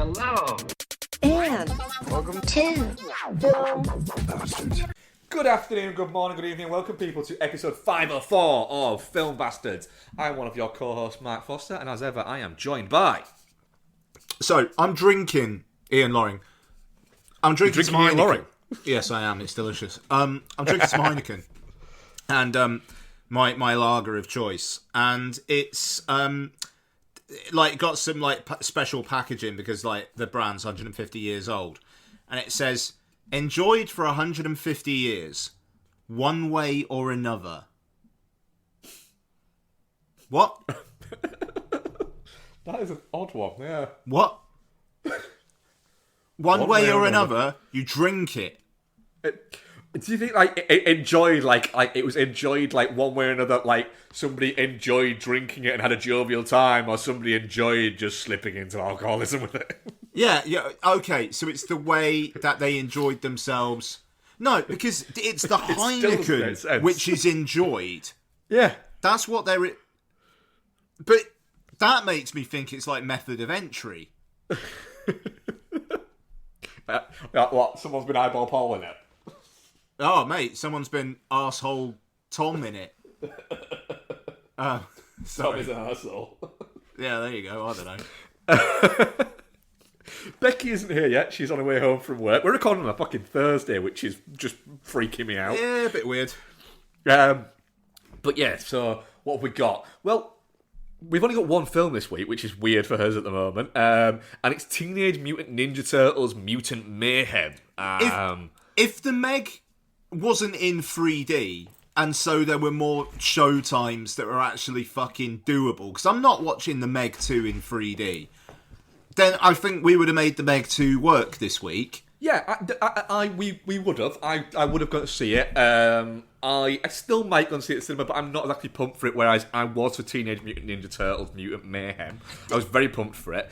Hello. And Welcome to Film Bastards. Good afternoon, good morning, good evening. Welcome, people, to episode 504 of Film Bastards. I'm one of your co-hosts, Mark Foster, and as ever, I am joined by... So, I'm drinking Ian Loring. I'm drinking some Ian Heineken. Loring? Yes, I am. It's delicious. I'm drinking some Heineken. And my lager of choice. And it's got some special packaging because the brand's 150 years old. And it says, enjoyed for 150 years, one way or another. What? That is an odd one, yeah. What? One way or another, you drink it. Do you think, enjoyed, it was enjoyed, one way or another, somebody enjoyed drinking it and had a jovial time, or somebody enjoyed just slipping into alcoholism with it? Yeah, okay, so it's the way that they enjoyed themselves. No, because it's the Heineken which is enjoyed. Yeah. That's what they're... But that makes me think it's like method of entry. What, someone's been eyeball polling it? Oh, mate, someone's been arsehole Tom in it. Tom is an arsehole. Yeah, there you go, I don't know. Becky isn't here yet. She's on her way home from work. We're recording on a fucking Thursday, which is just freaking me out. Yeah, a bit weird. But yeah, so what have we got? Well, we've only got one film this week, which is weird for us at the moment. And it's Teenage Mutant Ninja Turtles Mutant Mayhem. If the Meg wasn't in 3D, and so there were more show times that were actually fucking doable, because I'm not watching the Meg 2 in 3D, then I think we would have made the Meg 2 work this week. Yeah, we would have. I would have gone to see it. I still might go and see it at the cinema, but I'm not exactly pumped for it, whereas I was for Teenage Mutant Ninja Turtles Mutant Mayhem. I was very pumped for it.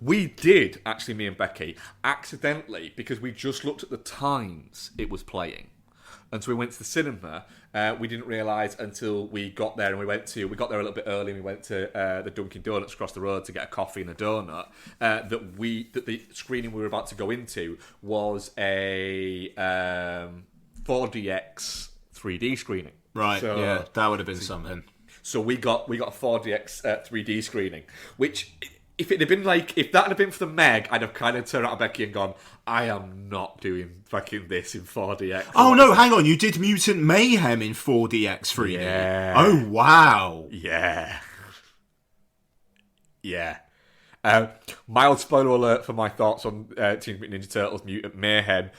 We did, actually, me and Becky, accidentally, because we just looked at the times it was playing. And so we went to the cinema. We didn't realise until we got there, and we got there a little bit early, and we went to the Dunkin' Donuts across the road to get a coffee and a donut. That the screening we were about to go into was a 4DX 3D screening. Right. So, yeah, that would have been something. So we got a 4DX 3D screening, which. If that had been for the Meg, I'd have kind of turned around to Becky and gone, I am not doing fucking this in 4DX. Oh, no, hang on. You did Mutant Mayhem in 4DX 3D. Yeah. Oh, wow. Yeah. Yeah. Mild spoiler alert for my thoughts on Teenage Mutant Ninja Turtles Mutant Mayhem.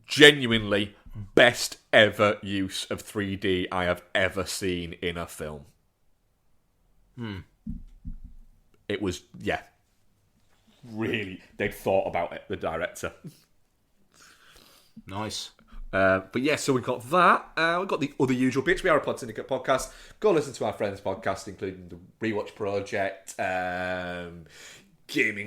Genuinely best ever use of 3D I have ever seen in a film. It was, really, they'd thought about it, the director. Nice. But yeah, so we've got that. We've got the other usual bits. We are a Pod Syndicate podcast. Go listen to our friends' podcast, including the Rewatch Project, Gaming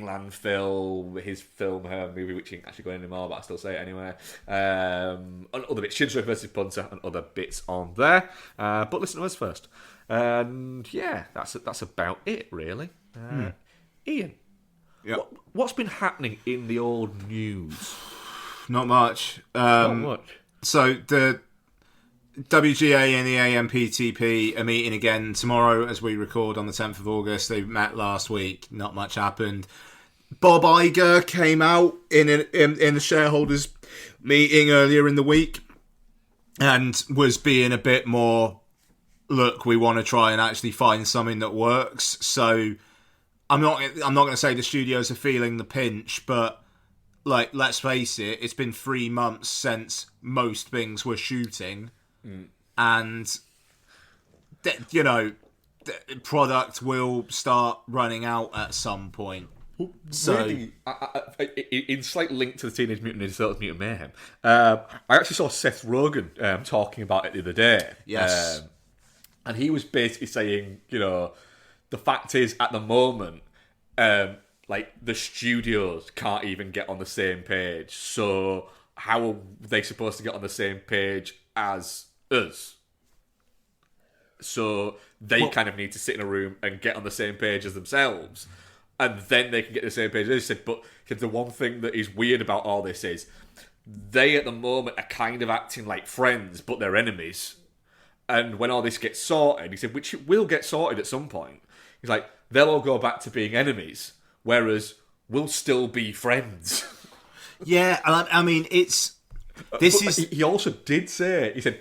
Landfill, his film, her movie, which you can't actually go in anymore, but I still say it anyway. And other bits, Shinzo vs. Punter, and other bits on there. But listen to us first. And yeah, that's about it, really. Ian, yep. What's been happening in the old news? Not much. Not much. So the WGA and the AMPTP are meeting again tomorrow as we record on the 10th of August. They met last week. Not much happened. Bob Iger came out in the shareholders meeting earlier in the week and was being a bit more, look, we want to try and actually find something that works. So I'm not going to say the studios are feeling the pinch, but let's face it, it's been 3 months since most things were shooting, and the product will start running out at some point. So, really, in slight link to the Teenage Mutant Ninja Turtles Mutant Mayhem, I actually saw Seth Rogen talking about it the other day. Yes. And he was basically saying, the fact is, at the moment, the studios can't even get on the same page. So how are they supposed to get on the same page as us? So they kind of need to sit in a room and get on the same page as themselves. and then they can get the same page. They said, but the one thing that is weird about all this is they at the moment are kind of acting like friends, but they're enemies. And when all this gets sorted, he said, which it will get sorted at some point, he's like, they'll all go back to being enemies, whereas we'll still be friends. Yeah, I mean, it's... This is... He also did say, he said,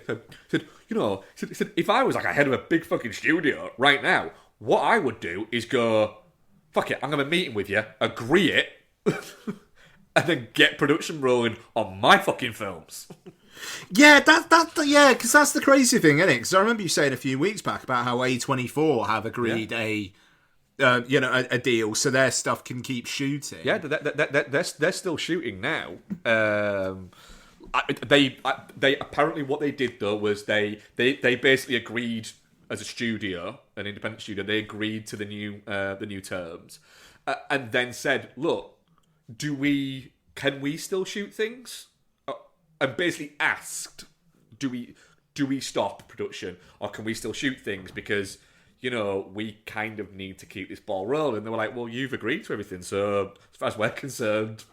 if I was like a head of a big fucking studio right now, what I would do is go, fuck it, I'm going to have a meeting with you, agree it, and then get production rolling on my fucking films. Yeah, because that's the crazy thing, isn't it? Because I remember you saying a few weeks back about how A24 have agreed a deal so their stuff can keep shooting. Yeah, they're still shooting now. They apparently what they did though was they basically agreed as a studio, an independent studio, they agreed to the new terms, and then said, look, can we still shoot things? And basically asked, do we stop production or can we still shoot things because we kind of need to keep this ball rolling. And they were like, well, you've agreed to everything, so as far as we're concerned,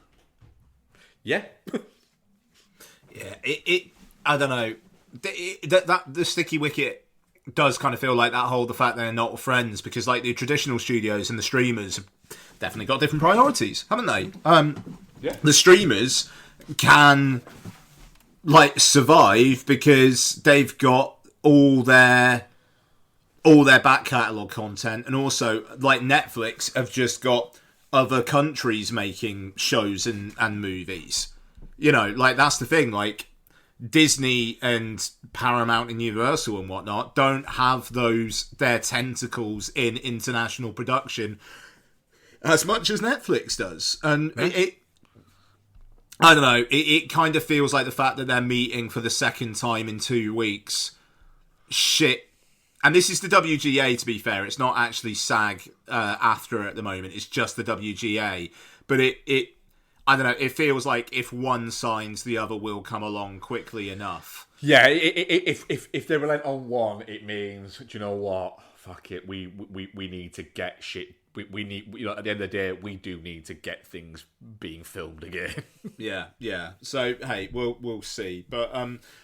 yeah. Yeah, I don't know. The sticky wicket does kind of feel like the fact they're not friends, because like the traditional studios and the streamers have definitely got different priorities, haven't they? Yeah. The streamers can like survive because they've got all their back catalogue content, and also like Netflix have just got other countries making shows and movies. Like that's the thing, like Disney and Paramount and Universal and whatnot don't have their tentacles in international production as much as Netflix does. And I don't know, it kind of feels like the fact that they're meeting for the second time in 2 weeks. Shit. And this is the WGA, to be fair. It's not actually SAG after at the moment. It's just the WGA. But I don't know, it feels like if one signs, the other will come along quickly enough. Yeah, if they relent on one, it means, do you know what? Fuck it, we need to get shit. We need, at the end of the day, we do need to get things being filmed again. Yeah. So hey, we'll see. But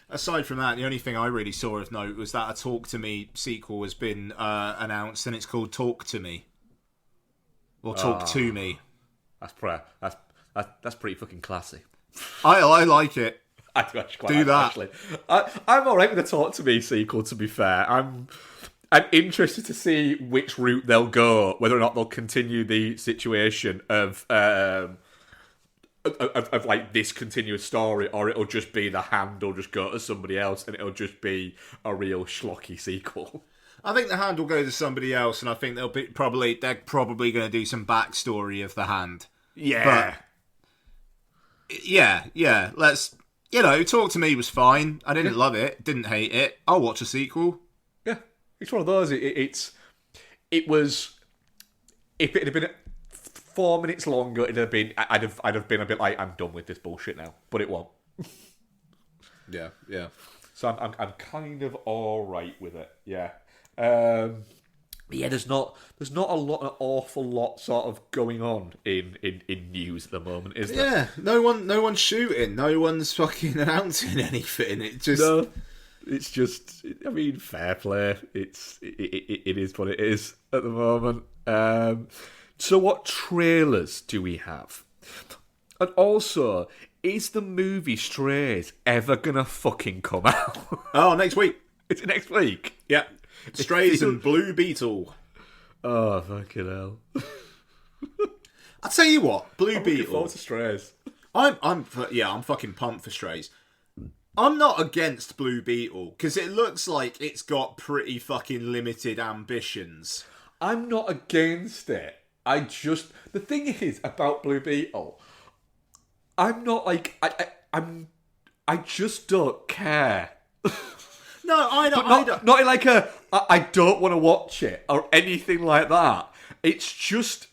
aside from that, the only thing I really saw of note was that a Talk to Me sequel has been announced, and it's called Talk to Me, or Talk to Me. That's pretty fucking classy. I like it. I quite do like that. Actually, I'm alright with the Talk to Me sequel. To be fair, I'm interested to see which route they'll go. Whether or not they'll continue the situation of like this continuous story, or it'll just be The Hand will just go to somebody else, and it'll just be a real schlocky sequel. I think The Hand will go to somebody else, and I think they're probably going to do some backstory of The Hand. Yeah. But yeah. Let's Talk to Me was fine. I didn't love it, didn't hate it. I'll watch a sequel. Yeah, it's one of those. It was. If it had been 4 minutes longer, it'd have been. I'd have been a bit like, I'm done with this bullshit now. But it won't. Yeah. So I'm kind of all right with it. Yeah. There's not an awful lot sort of going on in news at the moment, is there? Yeah, no one's shooting, no one's fucking announcing anything. It's just, I mean, fair play. It is what it is at the moment. So what trailers do we have? And also, is the movie Strays ever gonna fucking come out? Oh, next week. It's next week. Yeah. Strays and Blue Beetle. Oh, fucking hell. I'll tell you what, Blue I'm Beetle. looking forward to Strays. I'm fucking pumped for Strays. I'm not against Blue Beetle, because it looks like it's got pretty fucking limited ambitions. I'm not against it. The thing is about Blue Beetle, I'm not like, I just don't care. No, I don't. Not in like I don't want to watch it or anything like that. It's just,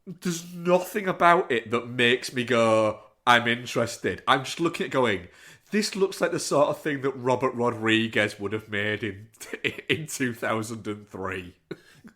there's nothing about it that makes me go, I'm interested. I'm just looking at it going, this looks like the sort of thing that Robert Rodriguez would have made in 2003.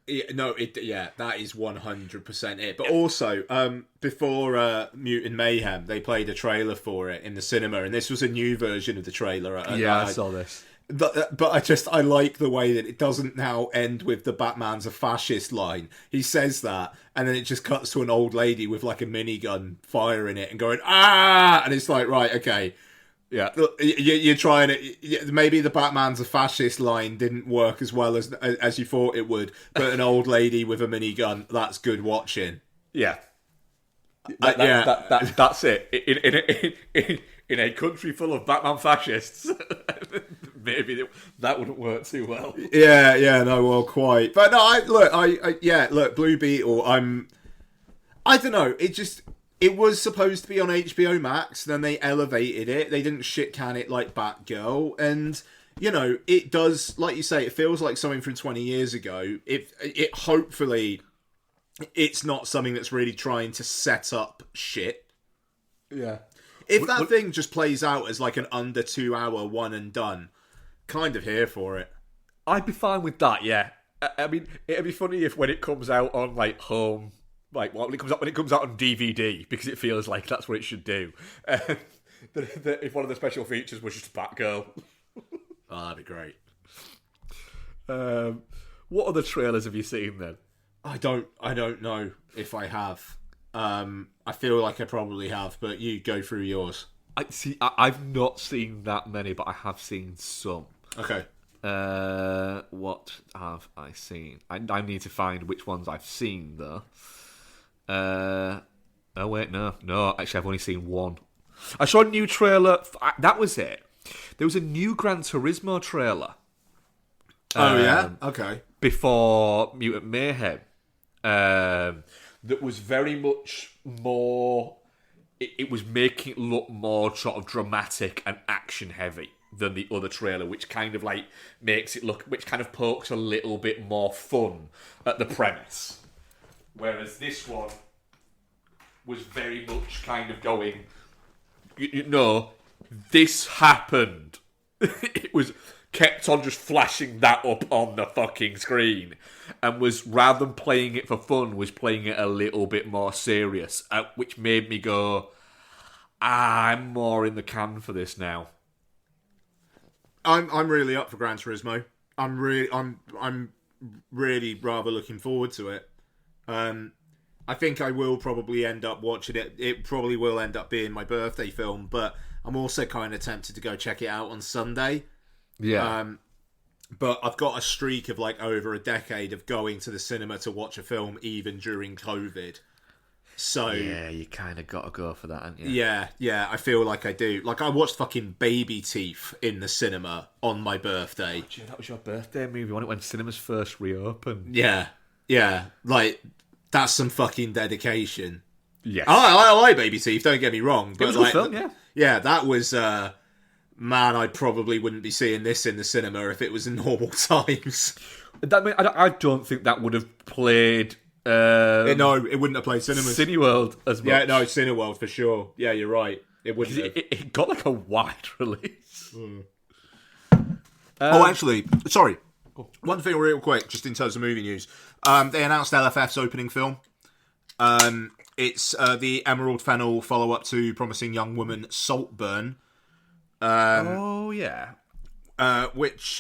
That is 100% it. But also, before Mutant Mayhem, they played a trailer for it in the cinema, and this was a new version of the trailer. I saw this. But I like the way that it doesn't now end with the Batman's a fascist line. He says that, and then it just cuts to an old lady with like a minigun firing it and going, ah! And it's like, right, okay. Yeah. You're trying it. Maybe the Batman's a fascist line didn't work as well as you thought it would, but an old lady with a minigun, that's good watching. Yeah. That's it. In a country full of Batman fascists, maybe that wouldn't work too well. Well, quite. But no, look, Blue Beetle. I don't know. It was supposed to be on HBO Max. Then they elevated it. They didn't shit can it like Batgirl, and it does, like you say, it feels like something from 20 years ago. It hopefully, it's not something that's really trying to set up shit. Yeah. If that thing just plays out as like an under 2 hour one and done, kind of here for it. I'd be fine with that, yeah. I mean, it'd be funny if when it comes out on like home, when it comes out on DVD, because it feels like that's what it should do. If one of the special features was just Batgirl. Oh, that'd be great. What other trailers have you seen then? I don't know if I have. I feel like I probably have, but you go through yours. I've not seen that many, but I have seen some. Okay. What have I seen? I need to find which ones I've seen though. Oh wait, no. Actually, I've only seen one. I saw a new trailer. That was it. There was a new Gran Turismo trailer. Oh yeah. Okay. Before Mutant Mayhem. That was very much more. It was making it look more sort of dramatic and action heavy than the other trailer, which kind of like makes it look, which kind of pokes a little bit more fun at the premise. Whereas this one was very much kind of going, this happened. It was kept on just flashing that up on the fucking screen, and was, rather than playing it for fun, was playing it a little bit more serious, which made me go, I'm more in the can for this now. I'm really up for Gran Turismo. I'm really rather looking forward to it. I think I will probably end up watching it. It probably will end up being my birthday film, but I'm also kind of tempted to go check it out on Sunday. Yeah. But I've got a streak of like over a decade of going to the cinema to watch a film even during COVID. So yeah, you kind of got to go for that, haven't you? Yeah, I feel like I do. Like I watched fucking Baby Teeth in the cinema on my birthday. Oh, gee, that was your birthday movie, wasn't it, when cinemas first reopened? Yeah. Like that's some fucking dedication. Yes. I like Baby Teeth. Don't get me wrong, but it was like, a good film, yeah. Yeah, that was. Man, I probably wouldn't be seeing this in the cinema if it was in normal times. I don't think that would have played. No, it wouldn't have played cinemas. Cineworld as much. Yeah, no, Cineworld for sure. Yeah, you're right. It wouldn't have. It got like a wide release. Actually, sorry. One thing real quick, just in terms of movie news. They announced LFF's opening film. It's the Emerald Fennel follow-up to Promising Young Woman Saltburn. Which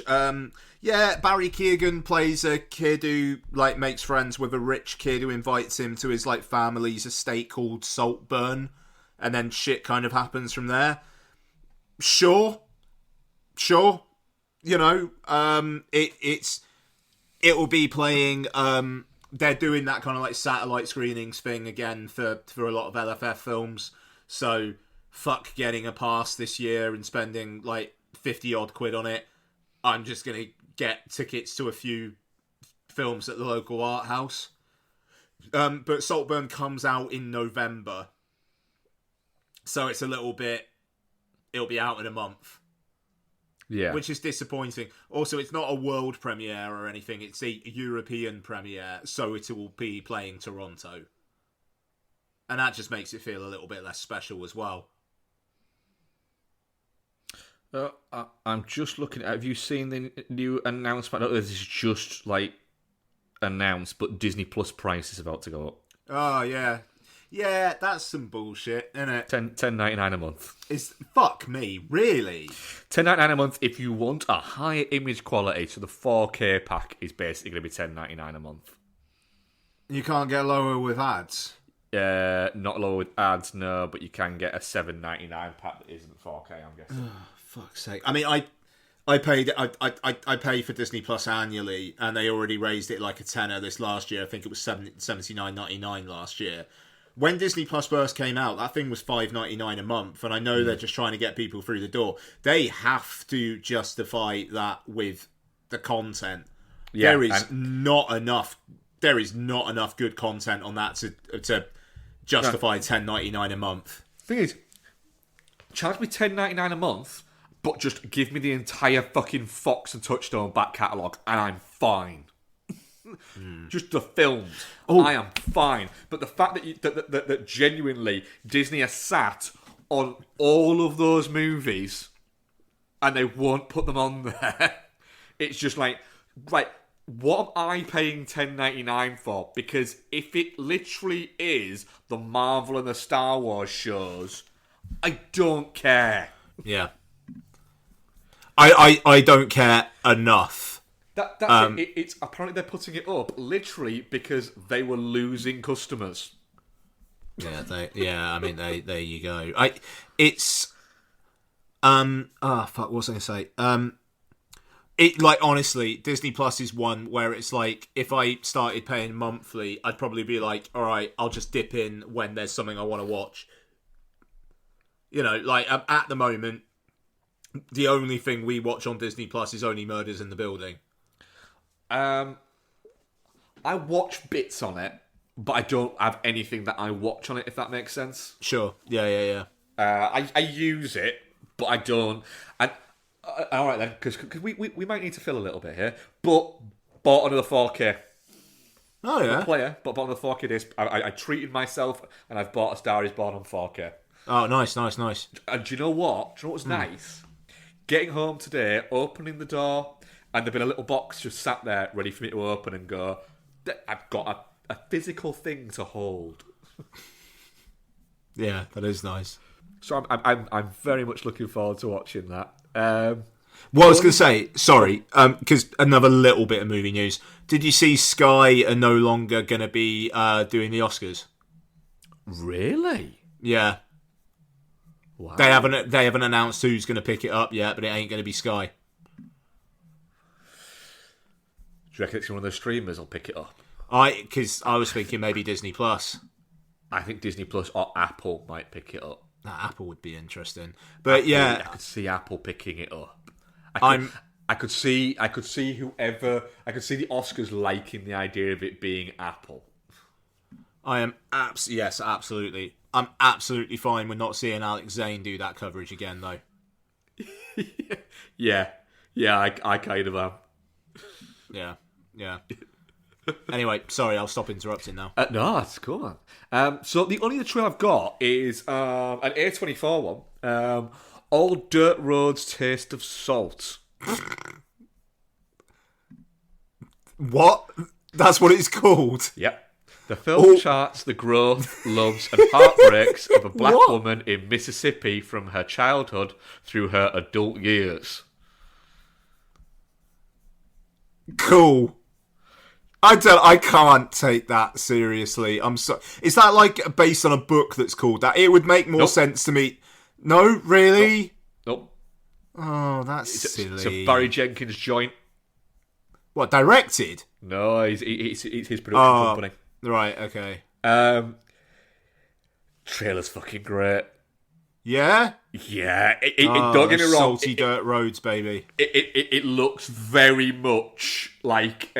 Barry Keoghan plays a kid who like makes friends with a rich kid who invites him to his like family's estate called Saltburn, and then shit kind of happens from there. Sure. It will be playing. They're doing that kind of like satellite screenings thing again for a lot of LFF films. So fuck getting a pass this year and spending like 50 odd quid on it. I'm just going to get tickets to a few films at the local art house. But Saltburn comes out in November. So it's a little bit, it'll be out in a month. Yeah. Which is disappointing. Also, it's not a world premiere or anything. It's a European premiere. So it will be playing Toronto. And that just makes it feel a little bit less special as well. I'm just looking at. Have you seen the new announcement? No, this is just like announced, but Disney Plus price is about to go up. Oh, yeah. Yeah, that's some bullshit, isn't it? $10.99 a month. Fuck me, really? $10.99 a month if you want a higher image quality, so the 4K pack is basically going to be $10.99 a month. You can't get lower with ads? Not lower with ads, no, but you can get a $7.99 pack that isn't 4K, I'm guessing. Oh, fuck's sake. I mean, I pay for Disney Plus annually, and they already raised it like a tenner this last year. I think it was $79.99 last year. When Disney Plus first came out, that thing was $5.99 a month, and I know they're just trying to get people through the door. They have to justify that with the content. Yeah, there is not enough good content on that to justify $10.99 a month. Thing is, charge me $10.99 a month, but just give me the entire fucking Fox and Touchstone back catalogue, and I'm fine. Just the films, I am fine. But the fact that genuinely Disney has sat on all of those movies and they won't put them on there, it's just like, right, what am I paying $10.99 for? Because if it literally is the Marvel and the Star Wars shows, I don't care. Yeah. I don't care enough. That's it. It's apparently they're putting it up literally because they were losing customers. Yeah, I mean, there you go. Fuck, what was I going to say? It, like, honestly, Disney Plus is one where it's like, if I started paying monthly, I'd probably be like, all right, I'll just dip in when there's something I want to watch. You know, like, at the moment, the only thing we watch on Disney Plus is Only Murders in the Building. I watch bits on it, but I don't have anything that I watch on it, if that makes sense. Sure. Yeah. I use it, but I don't. And all right then, because we might need to fill a little bit here. But bought another 4K. Oh yeah. Not player, but bought another 4K disc. I treated myself, and I've bought A Star Is Born on 4K. Oh, nice. And do you know what? Do you know what's nice? Getting home today, opening the door, and there'd been a little box just sat there ready for me to open and go, I've got a physical thing to hold. Yeah, that is nice. So I'm very much looking forward to watching that. Well, I was going to say, sorry, because another little bit of movie news. Did you see Sky are no longer going to be doing the Oscars? Really? Yeah. Wow. They haven't announced who's going to pick it up yet, but it ain't going to be Sky. Do you reckon it's one of those streamers will pick it up? Because I was thinking maybe Disney Plus. I think Disney Plus or Apple might pick it up. Apple would be interesting, but yeah, I could see Apple picking it up. I could see the Oscars liking the idea of it being Apple. I am yes, absolutely. I'm absolutely fine with not seeing Alex Zane do that coverage again, though. yeah, I kind of am. Yeah. Anyway, sorry, I'll stop interrupting now. No, that's cool, man. So the only other trailer I've got is an A24 one. All Dirt Road's Taste of Salt. What? That's what it's called? Yep. The film charts the growth, loves, and heartbreaks of a black woman in Mississippi from her childhood through her adult years. Cool. I can't take that seriously. I'm so. Is that like based on a book that's called that? It would make more sense to me. No, really? Nope. Oh, that's silly. It's a Barry Jenkins joint. What, directed? No, it's his production company. Right. Okay. Trailer's fucking great. Yeah. Yeah. Don't get me wrong. Salty dirt roads, baby. It looks very much like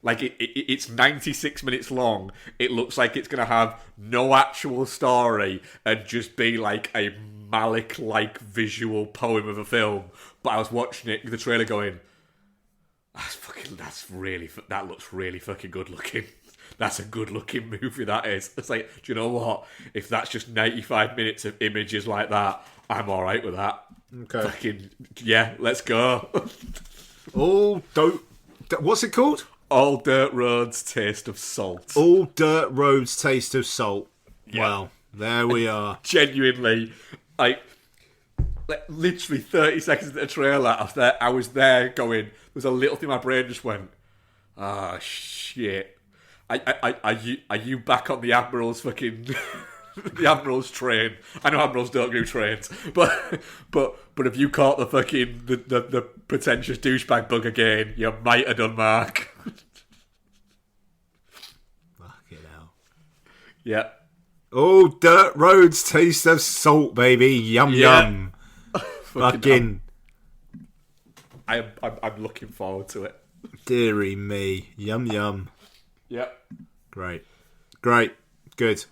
it's 96 minutes long. It looks like it's going to have no actual story and just be like a Malick-like visual poem of a film. But I was watching it, the trailer, going, that looks really fucking good looking. That's a good looking movie, that is. It's like, do you know what? If that's just 95 minutes of images like that, I'm alright with that. Okay. Fucking, yeah, let's go. What's it called? All dirt roads taste of salt. All dirt roads taste of salt. Yeah. Well, there we are. Genuinely, like literally 30 seconds into the trailer, I was there going, there's a little thing in my brain just went, ah, shit. Are you back on the Admiral's fucking... the Admiral's train? I know Admirals don't do trains, but have you caught the fucking the pretentious douchebag bug again? You might have done, Mark. Fucking hell. Yeah. Oh, dirt roads taste of salt, baby. Yum yum. Fucking. I'm looking forward to it. Deary me. Yum yum. Yep. Great. Good.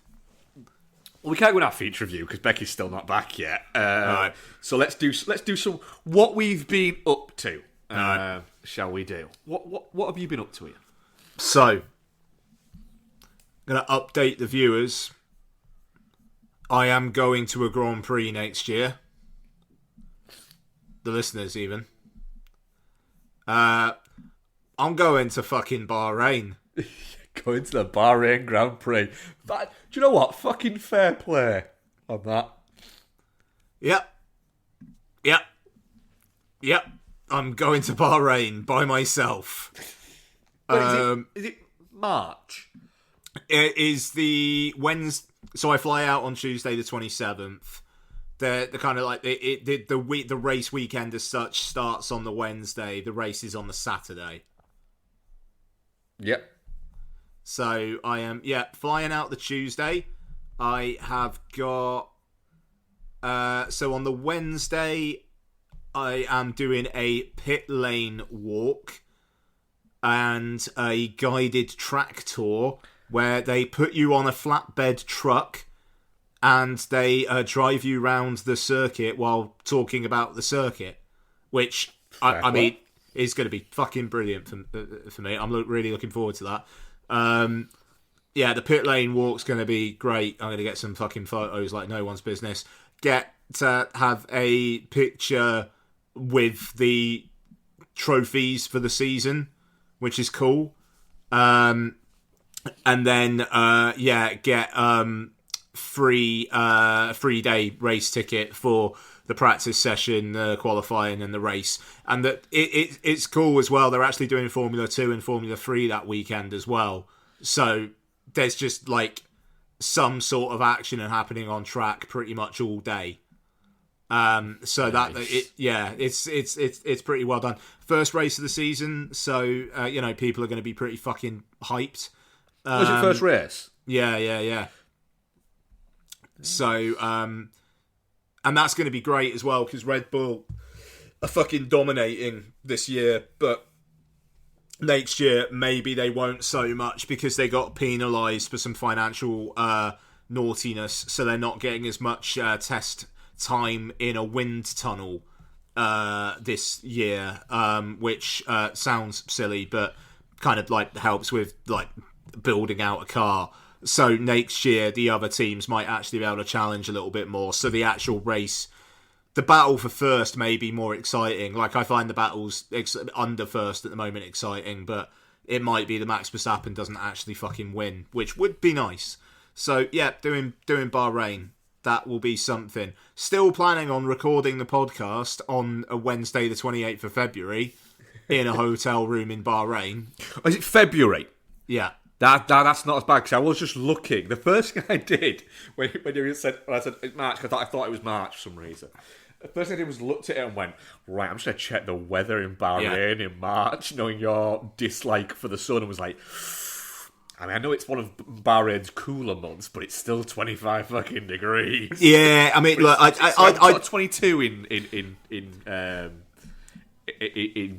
Well, we can't go in our feature review because Becky's still not back yet. Right. So let's do some what we've been up to. Right. Shall we do? What have you been up to here? So, I'm gonna update the viewers. I am going to a Grand Prix next year. The listeners, even. I'm going to fucking Bahrain. Going to the Bahrain Grand Prix. But, do you know what? Fucking fair play on that. Yep. I'm going to Bahrain by myself. Wait, is it March? It is the Wednesday. So I fly out on Tuesday the 27th. The kind of like the race weekend as such starts on the Wednesday. The race is on the Saturday. Yep. So I am flying out the Tuesday. I have got so on the Wednesday I am doing a pit lane walk and a guided track tour where they put you on a flatbed truck and they drive you round the circuit while talking about the circuit, which I mean is going to be fucking brilliant for me. I'm really looking forward to that. The pit lane walk's going to be great. I'm going to get some fucking photos like no one's business. Get to have a picture with the trophies for the season, which is cool. And then get free 3-day race ticket for the practice session, the qualifying and the race. And that it's cool as well. They're actually doing Formula 2 and Formula 3 that weekend as well. So there's just like some sort of action happening on track pretty much all day. Nice. It's pretty well done. First race of the season, so people are going to be pretty fucking hyped. Was it first race? Yeah. So, and that's going to be great as well because Red Bull are fucking dominating this year, but next year maybe they won't so much because they got penalised for some financial naughtiness, so they're not getting as much test time in a wind tunnel this year, which sounds silly, but kind of like helps with like building out a car. So next year the other teams might actually be able to challenge a little bit more. So the actual race, the battle for first may be more exciting. Like I find the battles under first at the moment exciting, but it might be the Max Verstappen doesn't actually fucking win, which would be nice. So yeah, doing Bahrain. That will be something. Still planning on recording the podcast on a Wednesday the 28th of February in a hotel room in Bahrain. Oh, is it February? Yeah. That's not as bad because I was just looking. The first thing I did when I said it's March, I thought it was March for some reason. The first thing I did was looked at it and went, right, I'm just going to check the weather in Bahrain in March, knowing your dislike for the sun, and was like, I mean, I know it's one of Bahrain's cooler months, but it's still 25 fucking degrees. Yeah, I mean, look, I 22 in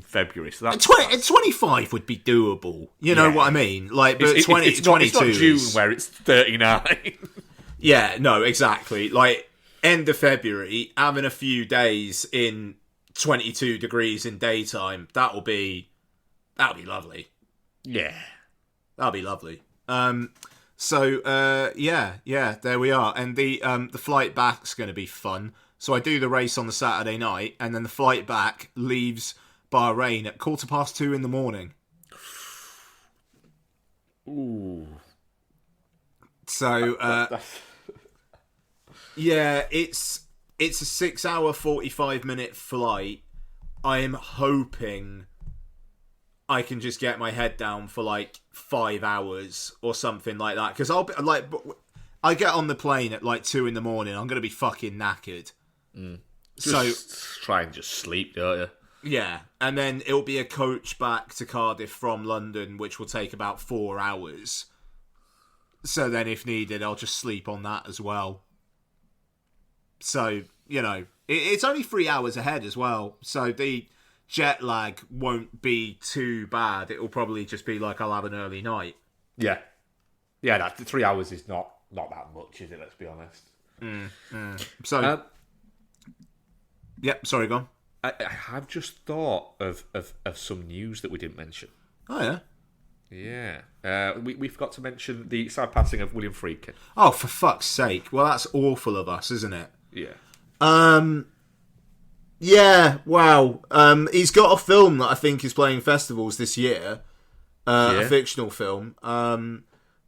February. So that's 25 would be doable. You know what I mean? Like, but it's 22 it's not June where it's 39. Yeah, no, exactly. Like end of February, having a few days in 22 degrees in daytime, that'll be lovely. Yeah. That'll be lovely. So there we are. And the flight back's going to be fun. So I do the race on the Saturday night, and then the flight back leaves Bahrain at 2:15 in the morning. So, yeah, it's a 6-hour, 45-minute flight. I am hoping I can just get my head down for like 5 hours or something like that. Because I'll be like, I get on the plane at like 2 a.m. I'm going to be fucking knackered. Just try and just sleep, don't you? Yeah, and then it'll be a coach back to Cardiff from London, which will take about 4 hours. So then, if needed, I'll just sleep on that as well. So, it's only 3 hours ahead as well. So the jet lag won't be too bad. It'll probably just be like I'll have an early night. Yeah. Yeah, that 3 hours is not that much, is it? Let's be honest. So, sorry, go on. I have just thought of some news that we didn't mention. Oh, yeah? Yeah. We forgot to mention the sad passing of William Friedkin. Oh, for fuck's sake. Well, that's awful of us, isn't it? Yeah. Yeah, wow. He's got a film that I think is playing festivals this year. A fictional film.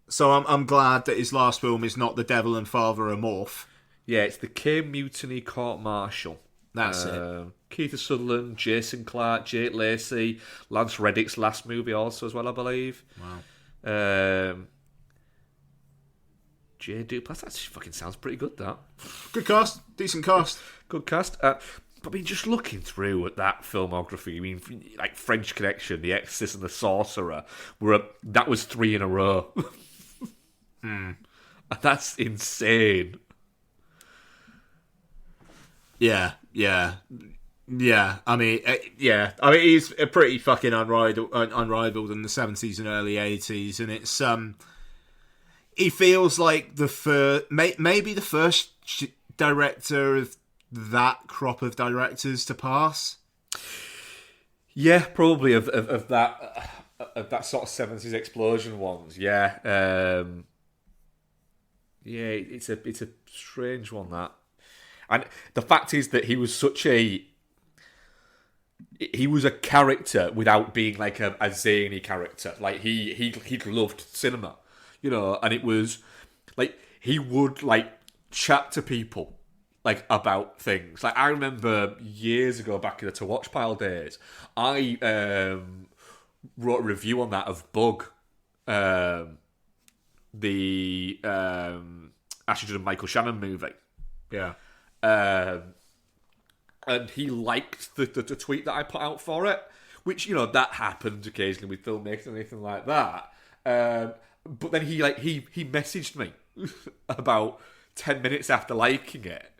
So I'm glad that his last film is not The Devil and Father a Morph. Yeah, it's the K Mutiny Court Martial. That's it. Keith Sutherland, Jason Clarke, Jake Lacey, Lance Reddick's last movie also as well, I believe. Wow. Jay Duplass, that fucking sounds pretty good, that. Good cast. Decent cast. Good cast. But I mean, just looking through at that filmography, I mean, like French Connection, The Exorcist and The Sorcerer, that was 3 in a row. That's insane. Yeah. I mean, he's a pretty fucking unrivaled in the 70s and early 80s, and it's he feels like maybe the first director of that crop of directors to pass. Yeah, probably of that sort of 70s explosion ones. Yeah. Yeah, it's a strange one, that. And the fact is that he was a character without being like a zany character. Like he loved cinema, and it was like he would like chat to people like about things. Like I remember years ago, back in the To Watch Pile days, I wrote a review on that of Bug, the Ashley Judd and Michael Shannon movie. Yeah. And he liked the tweet that I put out for it, which that happened occasionally with filmmakers and anything like that. But then he messaged me about 10 minutes after liking it,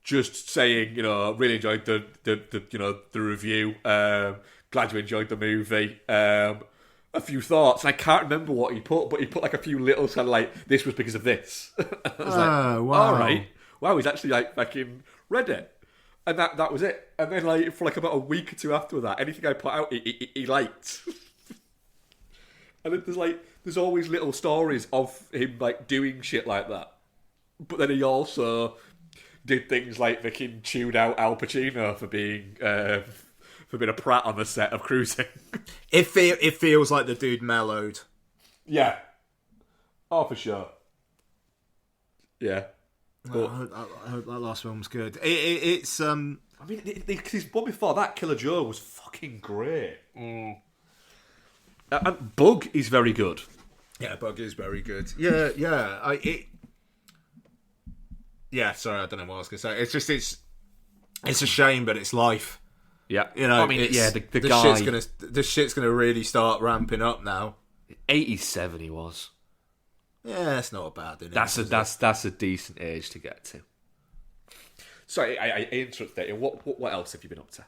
just saying really enjoyed the review. Glad you enjoyed the movie. A few thoughts, and I can't remember what he put, but he put like a few little kind of like, this was because of this. I was like, wow. All right. Wow, he's actually like fucking read it. And that was it. And then like for like about a week or two after that, anything I put out, he liked. And there's always little stories of him like doing shit like that. But then he also did things like fucking chewed out Al Pacino for being a prat on the set of Cruising. It feels like the dude mellowed. Yeah. Oh, for sure. Yeah. But I hope that last film's good. It's I mean, his one before that, Killer Joe, was fucking great. And Bug is very good. Yeah, Bug is very good. Yeah. Yeah, sorry, I don't know what I was going to say. It's a shame, but it's life. Yeah, I mean, the guy. This shit's gonna really start ramping up now. 87 he was. Yeah, that's not bad. That's a decent age to get to. Sorry, I interrupted there. What else have you been up to?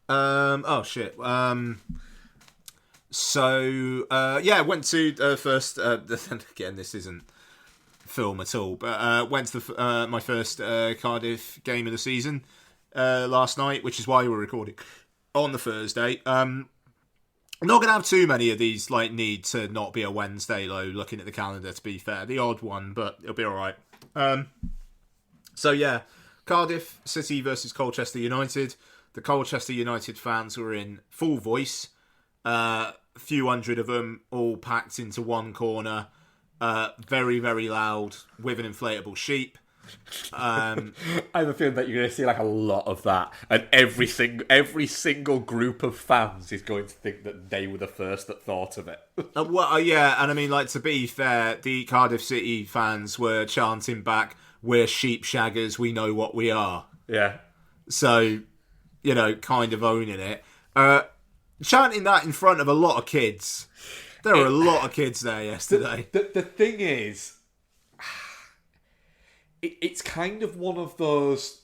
Oh shit. I went to first. Again, this isn't film at all, but went to my first Cardiff game of the season last night, which is why we're recording on the Thursday. I'm not going to have too many of these need to not be a Wednesday, though, looking at the calendar, to be fair. The odd one, but it'll be alright. Cardiff City versus Colchester United. The Colchester United fans were in full voice. A few hundred of them all packed into one corner. very, very loud with an inflatable sheep. I have a feeling that you're going to see like a lot of that, and every single group of fans is going to think that they were the first that thought of it. Yeah, and I mean, like, to be fair, the Cardiff City fans were chanting back, "We're sheep shaggers, we know what we are." Yeah. So, you know, kind of owning it. Chanting that in front of a lot of kids. There were a lot of kids there yesterday. The thing is, it's kind of one of those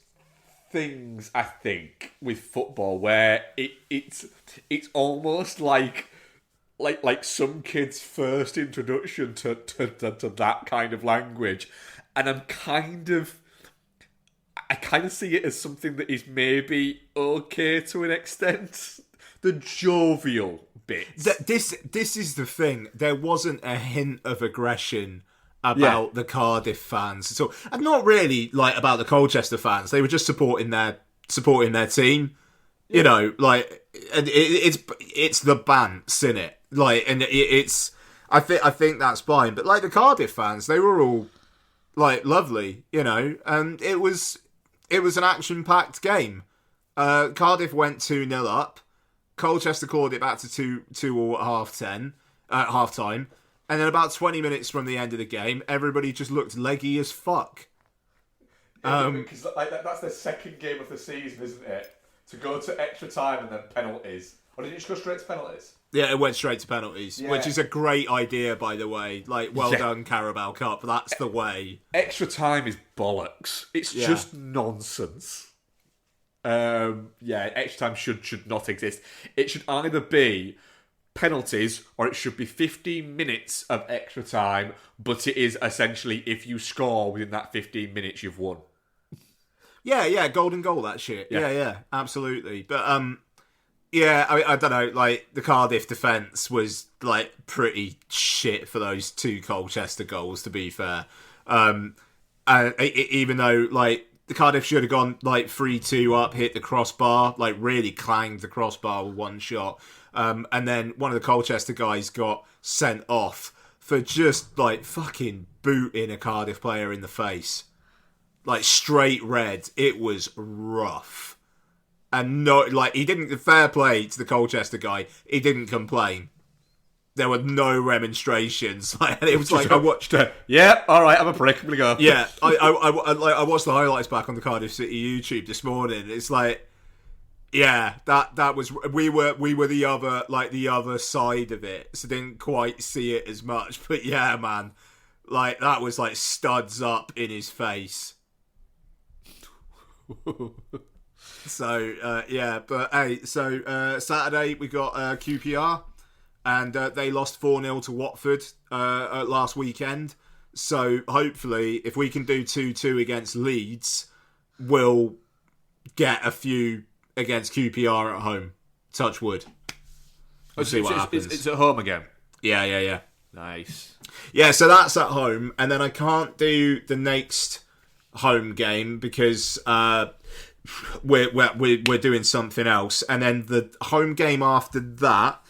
things, I think, with football where it's almost like some kids' first introduction to that kind of language, and I kind of see it as something that is maybe okay to an extent. The jovial bits. This is the thing. There wasn't a hint of aggression about the Cardiff fans. So, and not really like about the Colchester fans. They were just supporting their team. You know, like, and it's the bants, in it. Like, and it's I think that's fine. But like the Cardiff fans, they were all like lovely, you know, and it was an action-packed game. Cardiff went 2-0 up. Colchester called it back to 2-2 at half time. And then about 20 minutes from the end of the game, everybody just looked leggy as fuck. Because that's their second game of the season, isn't it? To go to extra time and then penalties. Or did it just go straight to penalties? Yeah, it went straight to penalties, which is a great idea, by the way. Like, well done, Carabao Cup. That's the way. Extra time is bollocks. It's just nonsense. Extra time should not exist. It should either be penalties or it should be 15 minutes of extra time, but it is essentially if you score within that 15 minutes, you've won. Yeah, golden goal, that shit. Yeah, absolutely. But, I don't know, like, the Cardiff defence was, like, pretty shit for those two Colchester goals, to be fair. Even though, like, the Cardiff should have gone, like, 3-2 up, hit the crossbar, like, really clanged the crossbar with one shot. And then one of the Colchester guys got sent off for just, like, fucking booting a Cardiff player in the face. Like, straight red. It was rough. And no, like, he didn't, fair play to the Colchester guy, he didn't complain. There were no remonstrations. Like, it was like I watched it. Yeah, all right, I'm a prick. I'm gonna go. Yeah, I watched the highlights back on the Cardiff City YouTube this morning. It's like, yeah, that was we were the other side of it, so didn't quite see it as much. But yeah, man, like that was like studs up in his face. So but hey, so Saturday we got QPR. And they lost 4-0 to Watford last weekend. So hopefully, if we can do 2-2 against Leeds, we'll get a few against QPR at home. Touch wood. We'll see what happens. It's at home again? Yeah. Nice. Yeah, so that's at home. And then I can't do the next home game because we're doing something else. And then the home game after that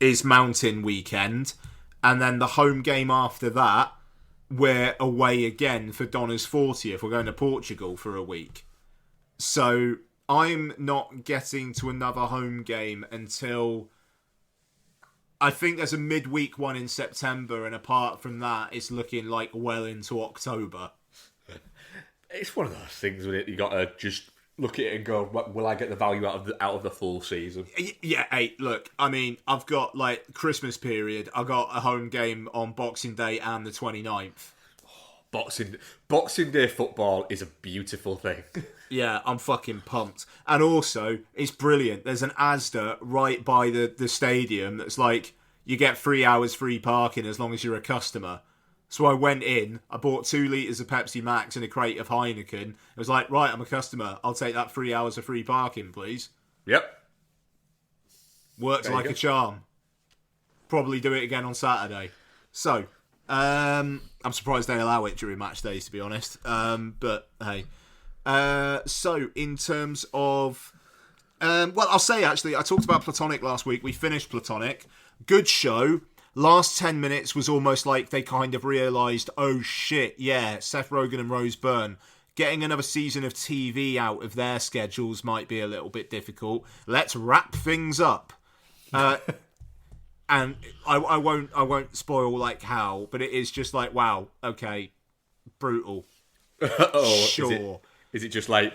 is Mountain weekend, and then the home game after that we're away again for Donna's 40th. We're going to Portugal for a week, so I'm not getting to another home game until I think there's a midweek one in September, and apart from that it's looking like well into October. It's one of those things with it, you gotta just look at it and go, will I get the value out of the full season? Yeah, hey, look, I mean, I've got, like, Christmas period. I got a home game on Boxing Day and the 29th. Boxing Day football is a beautiful thing. Yeah, I'm fucking pumped. And also, it's brilliant. There's an Asda right by the stadium that's like, you get 3 hours free parking as long as you're a customer. So I went in, I bought 2 litres of Pepsi Max and a crate of Heineken. It was like, right, I'm a customer. I'll take that 3 hours of free parking, please. Yep. Works like a charm. Probably do it again on Saturday. So, I'm surprised they allow it during match days, to be honest. But, hey. So, in terms of... I'll say, actually, I talked about Platonic last week. We finished Platonic. Good show. last 10 minutes was almost like they kind of realised, oh shit, yeah, Seth Rogen and Rose Byrne, getting another season of TV out of their schedules might be a little bit difficult. Let's wrap things up. And I won't spoil like how, but it is just like, wow, okay, brutal. Sure. Is it just like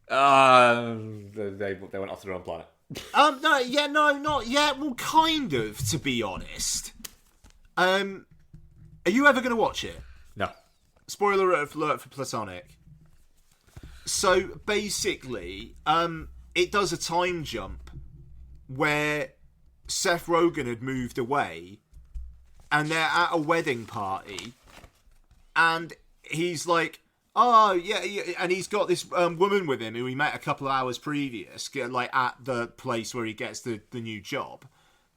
they went off to their own planet? No, not yet. Well, kind of, to be honest. Are you ever going to watch it? No. Spoiler alert for Platonic. So basically, it does a time jump where Seth Rogen had moved away, and they're at a wedding party, and he's like, oh yeah, and he's got this woman with him who he met a couple of hours previous, like at the place where he gets the new job,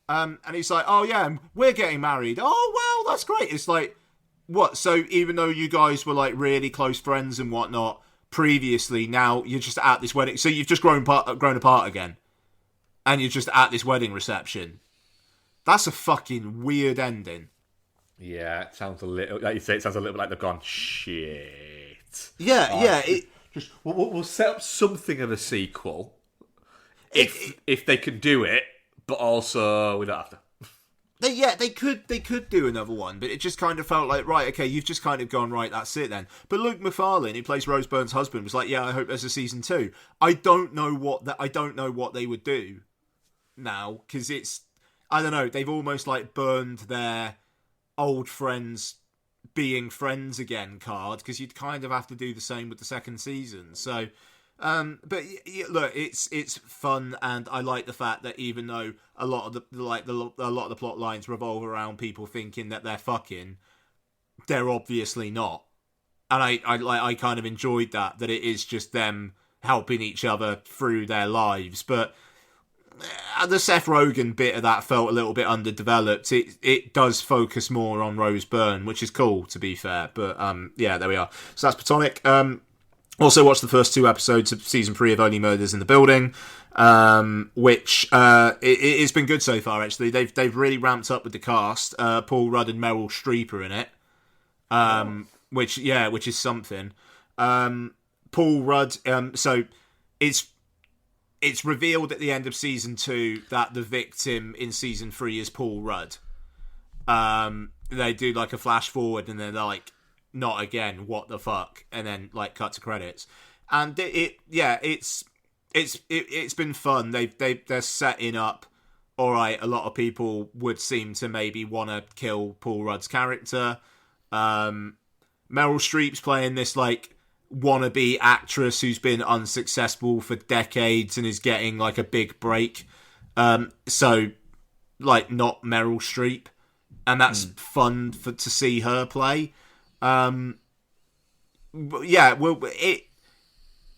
and he's like, oh yeah, we're getting married. Oh wow, that's great. It's like, what? So even though you guys were like really close friends and whatnot previously, now you're just at this wedding. So you've just grown apart again, and you're just at this wedding reception. That's a fucking weird ending. Yeah, it sounds a little, like you say, it sounds a little bit like they've gone, shit. Yeah. We'll set up something of a sequel if they can do it, but also we don't have to. They could do another one, but it just kind of felt like, right, okay, you've just kind of gone, right, that's it then. But Luke Macfarlane, who plays Rose Byrne's husband, was like, yeah, I hope there's a season 2. I don't know what they would do now, because it's, I don't know, they've almost like burned their old friends being friends again card, because you'd kind of have to do the same with the second season. So but look, it's fun, and I like the fact that even though a lot of the plot lines revolve around people thinking that they're fucking, they're obviously not, and I kind of enjoyed that it is just them helping each other through their lives. But the Seth Rogen bit of that felt a little bit underdeveloped. It does focus more on Rose Byrne, which is cool, to be fair. But yeah, there we are. So that's Platonic. Also watched the first 2 episodes of season 3 of Only Murders in the Building, which it's been good so far. Actually, they've really ramped up with the cast. Paul Rudd and Meryl Streep are in it, which is something. Paul Rudd. So it's revealed at the end of season 2 that the victim in season 3 is Paul Rudd. They do like a flash forward, and they're like, not again, what the fuck, and then like cut to credits. And it's been fun. They're setting up, all right, a lot of people would seem to maybe want to kill Paul Rudd's character. Meryl Streep's playing this like wannabe actress who's been unsuccessful for decades and is getting like a big break. So like not Meryl Streep, and that's fun to see her play. Yeah, well,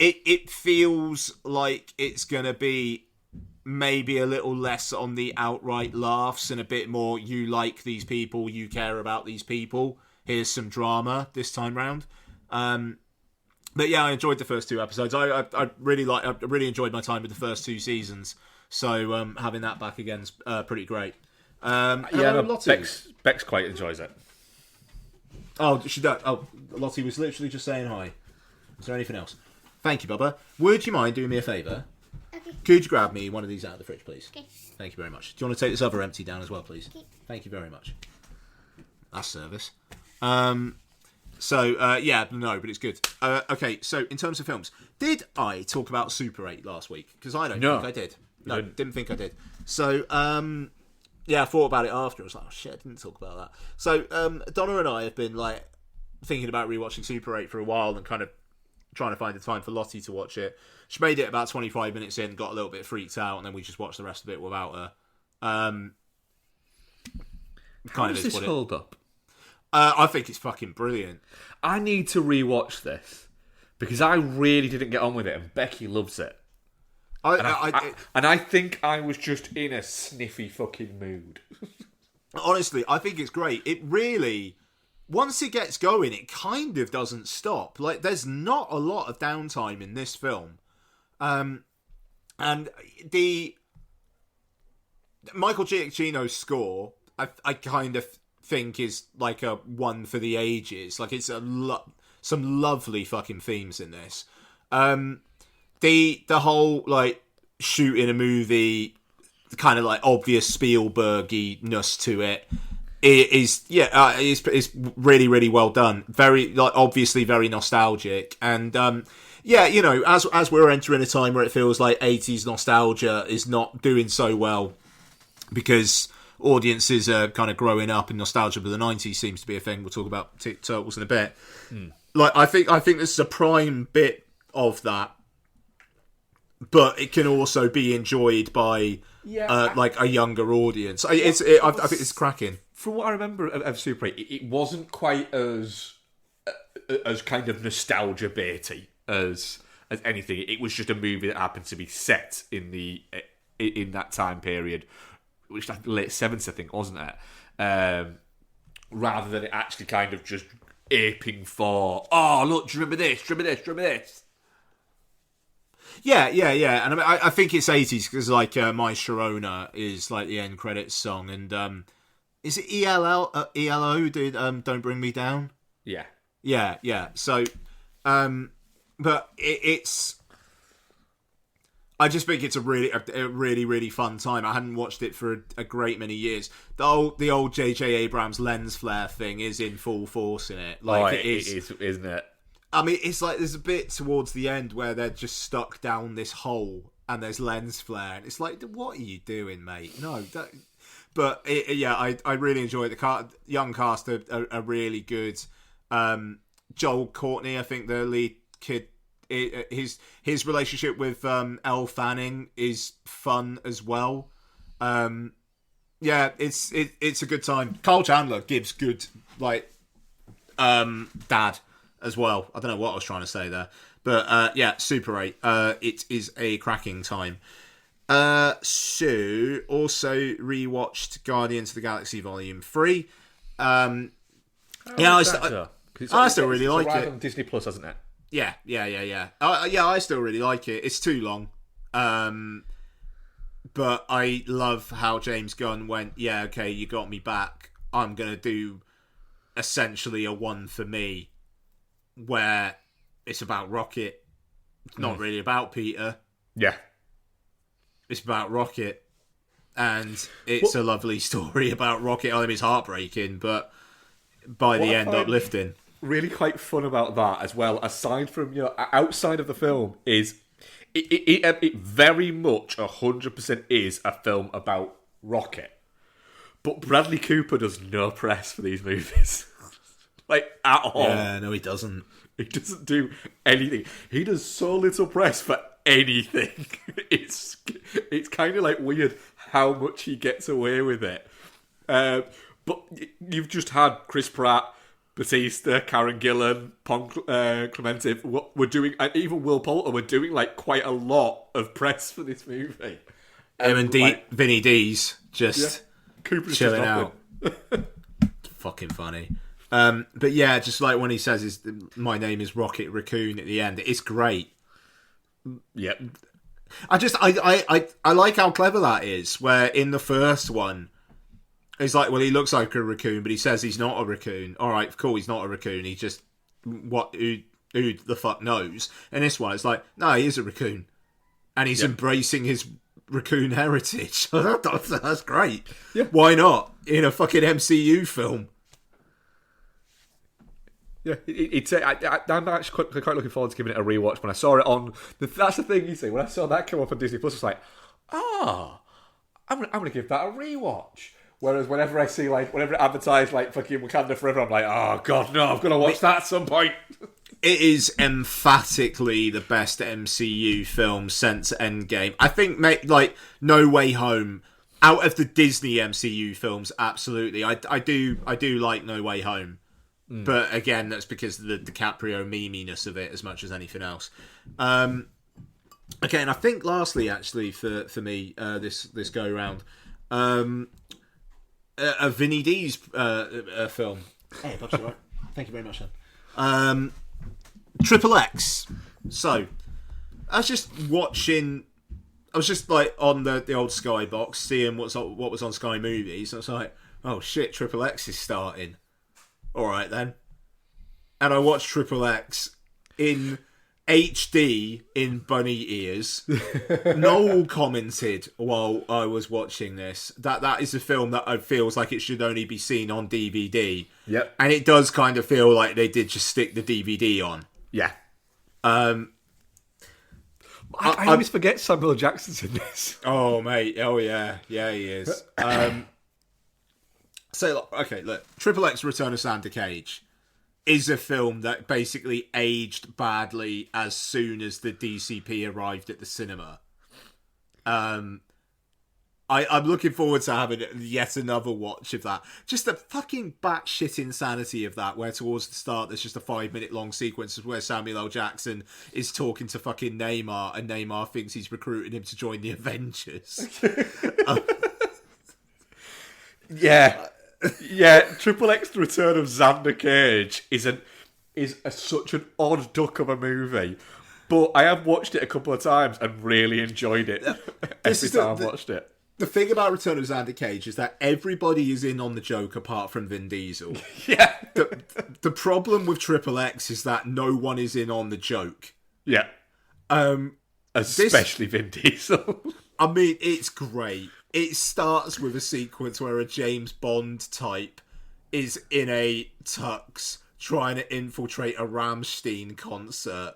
it feels like it's gonna be maybe a little less on the outright laughs and a bit more, you like these people, you care about these people, here's some drama this time round. But yeah, I enjoyed the first 2 episodes. I really enjoyed my time with the first 2 seasons. So having that back again's pretty great. Bex quite enjoys it. Oh, Lottie was literally just saying hi. Is there anything else? Thank you, Bubba. Would you mind doing me a favour? Okay. Could you grab me one of these out of the fridge, please? Okay. Thank you very much. Do you want to take this other empty down as well, please? Okay. Thank you very much. That's service. But it's good. Okay, so in terms of films, did I talk about Super 8 last week? Because I don't think I did. No, didn't think I did. So, I thought about it after. I was like, oh shit, I didn't talk about that. So, Donna and I have been like thinking about rewatching Super 8 for a while and kind of trying to find the time for Lottie to watch it. She made it about 25 minutes in, got a little bit freaked out, and then we just watched the rest of it without her. How does this hold up? I think it's fucking brilliant. I need to rewatch this because I really didn't get on with it, and Becky loves it. I think I was just in a sniffy fucking mood. Honestly, I think it's great. It really, once it gets going, it kind of doesn't stop. Like, there's not a lot of downtime in this film. And the Michael Giacchino's score, I kind of think is like a one for the ages. Like it's some lovely fucking themes in this. The whole like shooting a movie, kind of like obvious Spielberg-ness to it. It's really, really well done. Very, like, obviously very nostalgic. And, as we're entering a time where it feels like 80s nostalgia is not doing so well because audiences are kind of growing up and nostalgia for the 90s seems to be a thing. We'll talk about Turtles in a bit. Like, I think this is a prime bit of that, but it can also be enjoyed by, like, a younger audience. I think it's cracking. From what I remember of Super 8, it wasn't quite as kind of nostalgia baity as anything. It was just a movie that happened to be set in that time period, which like late 70s, I think, wasn't it? Rather than it actually kind of just aping for, oh look, do you remember this? Do you remember this? Do you remember this? Yeah, and I think it's 80s because like My Sharona is like the end credits song, and is it ELO did Don't Bring Me Down? Yeah. So, but it's. I just think it's a really, really fun time. I hadn't watched it for a great many years. The old J.J. Abrams lens flare thing is in full force in it. Like it is, isn't it? I mean, it's like there's a bit towards the end where they're just stuck down this hole and there's lens flare, and it's like, what are you doing, mate? No, but I really enjoy it. The young cast are really good. Joel Courtney, I think the lead kid, his relationship with Elle Fanning is fun as well. It's a good time. Carl Chandler gives good dad as well. I don't know what I was trying to say there, but Super 8. It is a cracking time. So also rewatched Guardians of the Galaxy Volume 3. I still really like it. On Disney Plus, hasn't it? Yeah. I still really like it. It's too long. But I love how James Gunn went, yeah, okay, you got me back. I'm going to do essentially a one for me where it's about Rocket. It's not really about Peter. Yeah. It's about Rocket. And it's a lovely story about Rocket. I mean, it's heartbreaking, but by the end, uplifting. Really quite fun about that as well, aside from, outside of the film, is it very much 100% is a film about Rocket. But Bradley Cooper does no press for these movies. Like, at all. Yeah, no, he doesn't. He doesn't do anything. He does so little press for anything. It's kind of like weird how much he gets away with it. But you've just had Chris Pratt, Batista, Karen Gillan, Pon Clemente were doing, and even Will Poulter were doing like quite a lot of press for this movie. And Vinny D's just Cooper's chilling just out. Fucking funny. But yeah, just like when he says my name is Rocket Raccoon at the end, it's great. Yep. I like how clever that is, where in the first one, it's like, well, he looks like a raccoon, but he says he's not a raccoon. All right, cool, he's not a raccoon. He just, who the fuck knows? And this one, it's like, no, he is a raccoon. And he's embracing his raccoon heritage. That's great. Yeah. Why not? In a fucking MCU film. Yeah, I'm actually quite looking forward to giving it a rewatch. When I saw it on, that's the thing you see. When I saw that come up on Disney Plus, it's like, I'm gonna give that a rewatch. Whereas whenever I see whenever it advertised fucking Wakanda Forever, I'm like, oh god, no, I've got to watch that at some point. It is emphatically the best MCU film since Endgame. I think, No Way Home, out of the Disney MCU films, absolutely. I do like No Way Home. But again, that's because of the DiCaprio meminess of it as much as anything else. Okay, and I think lastly, actually, for me, this go round, a Vinny D's film. Hey, Bob's all right. Thank you very much, son. Triple X. So, I was just watching. I was just on the old Sky box, seeing what was on Sky Movies. And I was like, oh shit, Triple X is starting. All right then. And I watched Triple X in HD in bunny ears. Noel commented while I was watching this that is a film that feels like it should only be seen on DVD. Yep. And it does kind of feel like they did just stick the DVD on. Yeah. I always forget Samuel Jackson's in this. Oh, mate. Oh, yeah. Yeah, he is. So, okay, look. Triple X Return of Santa Cage is a film that basically aged badly as soon as the DCP arrived at the cinema. I'm looking forward to having yet another watch of that. Just the fucking batshit insanity of that, where towards the start there's just a 5-minute long sequence where Samuel L. Jackson is talking to fucking Neymar, and Neymar thinks he's recruiting him to join the Avengers. Yeah. Yeah, Triple X: The Return of Xander Cage is such an odd duck of a movie, but I have watched it a couple of times and really enjoyed it every time I've watched it. The thing about Return of Xander Cage is that everybody is in on the joke apart from Vin Diesel. Yeah. The problem with Triple X is that no one is in on the joke. Yeah. Especially Vin Diesel. I mean, it's great. It starts with a sequence where a James Bond type is in a tux trying to infiltrate a Rammstein concert.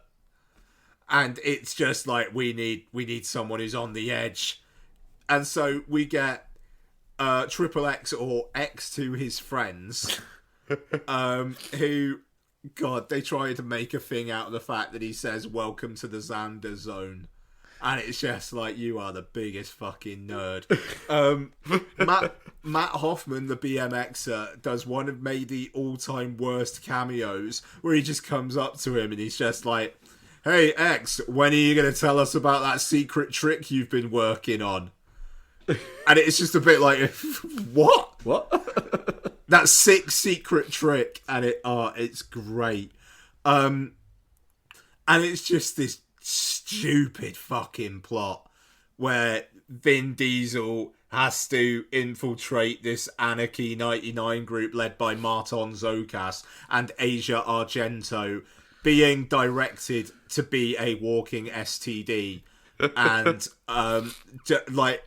And it's just like, we need someone who's on the edge. And so we get Triple X, or X to his friends, who, God, they try to make a thing out of the fact that he says, "Welcome to the Xander Zone." And it's just like, you are the biggest fucking nerd. Matt Hoffman, the BMXer, does one of maybe the all-time worst cameos, where he just comes up to him and he's just like, "Hey, X, when are you going to tell us about that secret trick you've been working on?" And it's just a bit like, what? That sick secret trick, and it's great. And it's just this stupid fucking plot where Vin Diesel has to infiltrate this Anarchy 99 group led by Martin Zokas and Asia Argento, being directed to be a walking STD. And like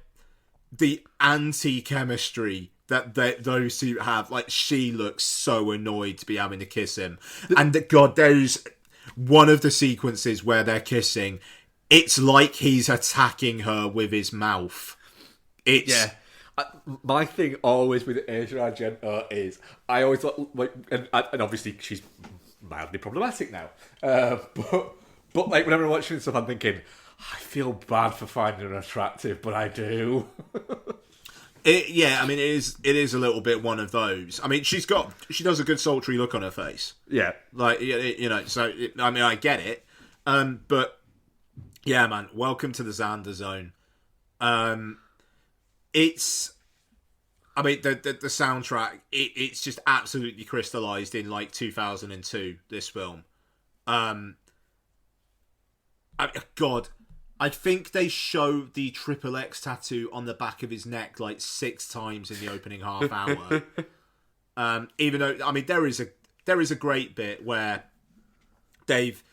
the anti-chemistry that those two have, like, she looks so annoyed to be having to kiss him. And God, there's one of the sequences where they're kissing, it's like he's attacking her with his mouth. Yeah. My thing always with Asia Argento is, I always thought, like, and obviously she's mildly problematic now, but like, whenever I'm watching stuff, I'm thinking, I feel bad for finding her attractive, but I do. Yeah, I mean, it is a little bit one of those. I mean, she does a good sultry look on her face. Yeah. Like, you know, so, I mean, I get it. But, yeah, man, welcome to the Xander Zone. It's, I mean, the soundtrack, it's just absolutely crystallized in, like, 2002, this film. God, I think they show the Triple X tattoo on the back of his neck like 6 times in the opening half hour. Even though, I mean, there is a great bit where they've,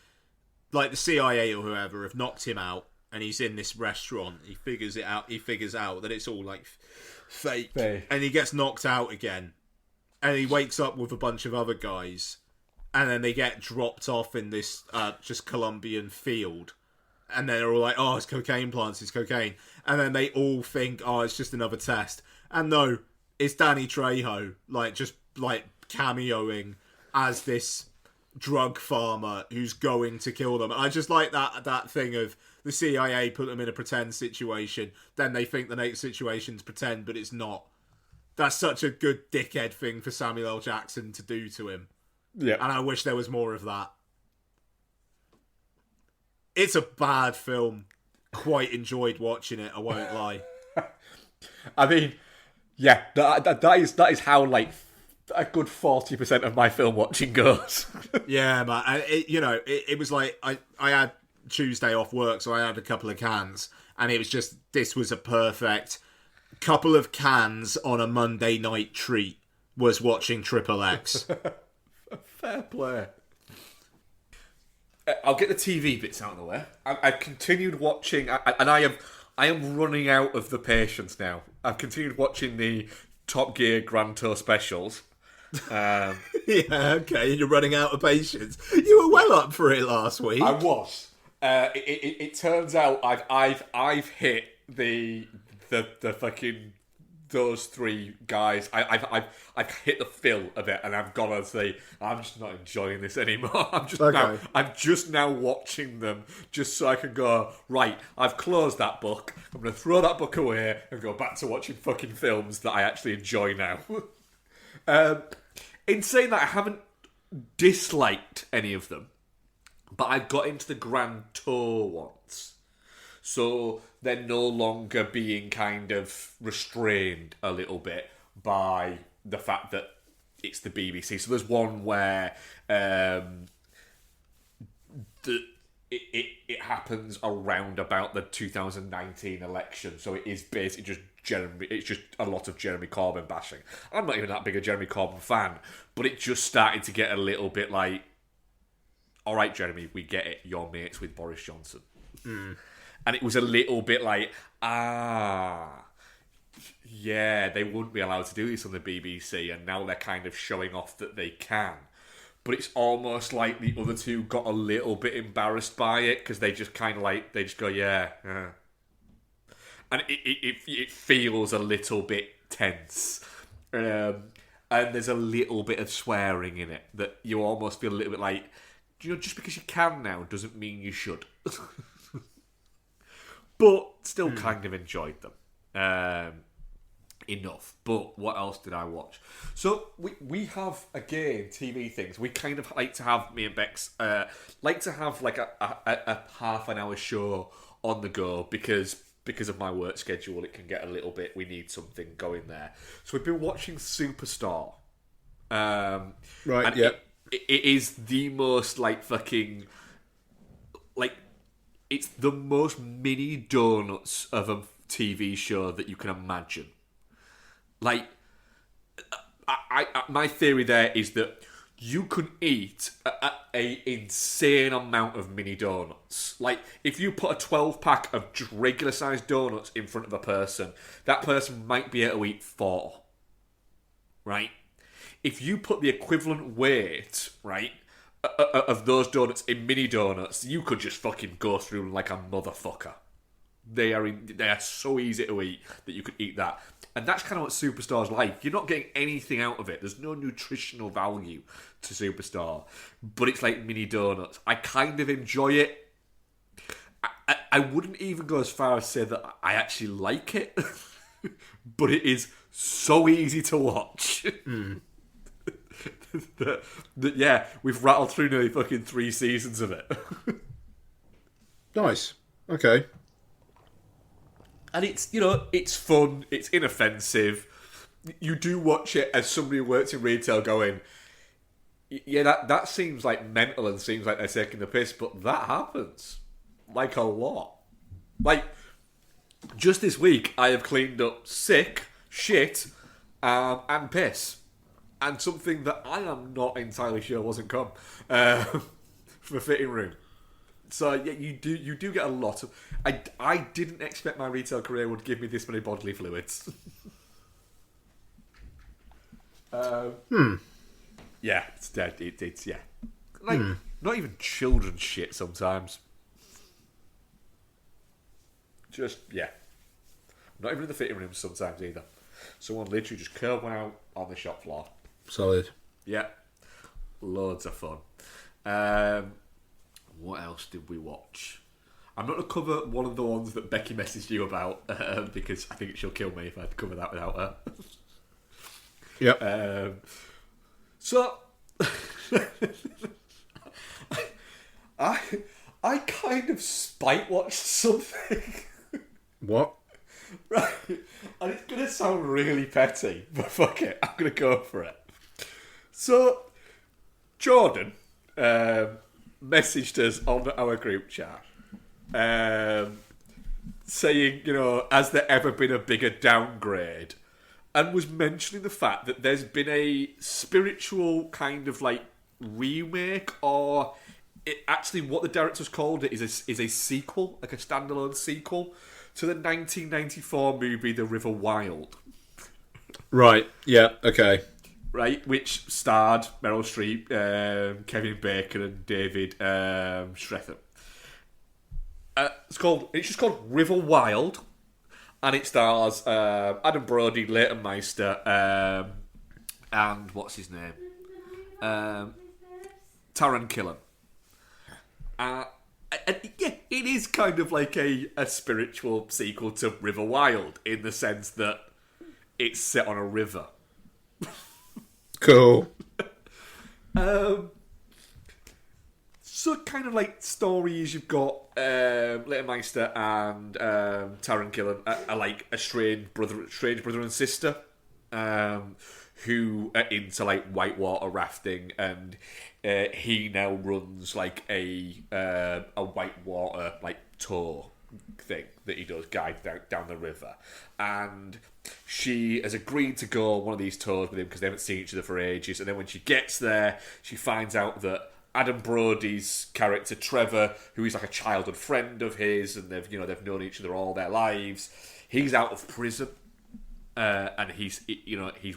like, the CIA or whoever have knocked him out, and he's in this restaurant. He figures out that it's all like fake, and he gets knocked out again, and he wakes up with a bunch of other guys, and then they get dropped off in this just Colombian field. And then they're all like, "Oh, it's cocaine plants, it's cocaine." And then they all think, "Oh, it's just another test." And no, it's Danny Trejo, like, just, like, cameoing as this drug farmer who's going to kill them. And I just like that thing of the CIA put them in a pretend situation, then they think the next situation's pretend, but it's not. That's such a good dickhead thing for Samuel L. Jackson to do to him. Yeah. And I wish there was more of that. It's a bad film. Quite enjoyed watching it, I won't lie. I mean, yeah, that is how, like, a good 40% of my film watching goes. Yeah, man. And it was like, I had Tuesday off work, so I had a couple of cans, and it was just, this was a perfect, couple of cans on a Monday night treat was watching Triple X. Fair play. I'll get the TV bits out of the way. I've continued watching, and I am running out of the patience now. I've continued watching the Top Gear Grand Tour specials. Yeah, okay, you're running out of patience. You were well up for it last week. I was. It turns out I've hit the fucking those three guys. I've hit the fill of it, and I've got to say I'm just not enjoying this anymore. I'm just now watching them just so I can go right. I've closed that book. I'm going to throw that book away and go back to watching fucking films that I actually enjoy now. In saying that, I haven't disliked any of them, but I got into the Grand Tour ones. So they're no longer being kind of restrained a little bit by the fact that it's the BBC. So there's one where it happens around about the 2019 election. So it is basically just it's just a lot of Jeremy Corbyn bashing. I'm not even that big a Jeremy Corbyn fan, but it just started to get a little bit like, all right, Jeremy, we get it. You're mates with Boris Johnson. And it was a little bit like, yeah, they wouldn't be allowed to do this on the BBC, and now they're kind of showing off that they can. But it's almost like the other two got a little bit embarrassed by it, because they just kind of like, they just go, yeah. And it feels a little bit tense. And there's a little bit of swearing in it, that you almost feel a little bit like, just because you can now doesn't mean you should. But still kind of enjoyed them enough. But what else did I watch? So we have, again, TV things. We kind of like to have, me and Bex, like to have like a half an hour show on the go because of my work schedule. It can get a little bit, we need something going there. So we've been watching Superstar. Right, yeah. It is the most like fucking like, it's the most mini donuts of a TV show that you can imagine. Like, my theory there is that you can eat a insane amount of mini donuts. Like, if you put a 12-pack of regular-sized donuts in front of a person, that person might be able to eat 4. Right? If you put the equivalent weight, right, of those donuts in mini donuts, you could just fucking go through them like a motherfucker. They are so easy to eat that you could eat that. And that's kind of what Superstar's like. You're not getting anything out of it. There's no nutritional value to Superstar. But it's like mini donuts. I kind of enjoy it. I wouldn't even go as far as say that I actually like it. But it is so easy to watch. Yeah, we've rattled through nearly fucking 3 seasons of it. Nice. Okay. And it's, it's fun, it's inoffensive. You do watch it as somebody who works in retail going, yeah, that seems like mental and seems like they're taking the piss, but that happens. Like a lot. Like, just this week, I have cleaned up sick, shit, and piss. And something that I am not entirely sure wasn't come from a fitting room. So yeah, you do get a lot of. I didn't expect my retail career would give me this many bodily fluids. Yeah, it's dead. It's yeah, like not even children's shit sometimes. Just yeah, not even in the fitting room sometimes either. Someone literally just curled one out on the shop floor. Solid. Yeah. Loads of fun. What else did we watch? I'm not going to cover one of the ones that Becky messaged you about because I think she'll kill me if I cover that without her. Yep. So, I kind of spite watched something. What? Right. And it's going to sound really petty, but fuck it. I'm going to go for it. So, Jordan messaged us on our group chat saying, has there ever been a bigger downgrade? And was mentioning the fact that there's been a spiritual kind of like remake, or actually what the director's called it is a sequel, like a standalone sequel to the 1994 movie The River Wild. Right, yeah, okay. Right, which starred Meryl Streep, Kevin Bacon and David Strathairn. It's just called River Wild, and it stars Adam Brody, Leighton Meister, and what's his name? Taron Killam. And yeah, it is kind of like a spiritual sequel to River Wild in the sense that it's set on a river. Cool. So kind of like stories, you've got Leighton Meister and Taron Killam are like a strange brother and sister who are into like whitewater rafting, and he now runs like a whitewater like tour thing that he does, guide down the river, and she has agreed to go on one of these tours with him because they haven't seen each other for ages. And then when she gets there, she finds out that Adam Brody's character Trevor, who is like a childhood friend of his, and they've known each other all their lives, he's out of prison, and he's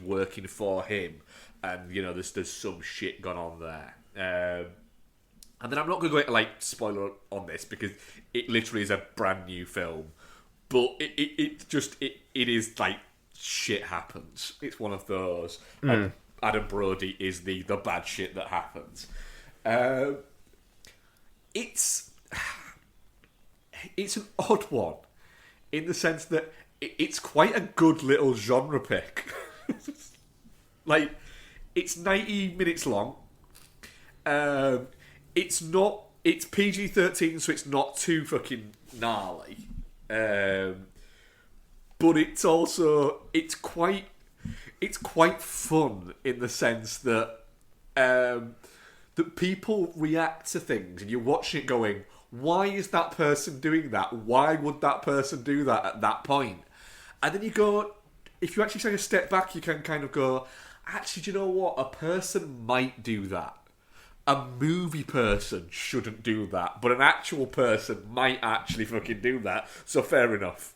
working for him, and there's some shit gone on there. And then I'm not going to go into like spoiler on this because it literally is a brand new film, but it is like shit happens. It's one of those. And Adam Brody is the bad shit that happens. It's an odd one in the sense that it's quite a good little genre pick. Like, it's 90 minutes long. It's PG-13, so it's not too fucking gnarly. But it's also it's quite fun in the sense that that people react to things, and you're watching it going, why is that person doing that? Why would that person do that at that point? And then you go, if you actually take a step back, you can kind of go, actually, do you know what? A person might do that. A movie person shouldn't do that, but an actual person might actually fucking do that. So fair enough.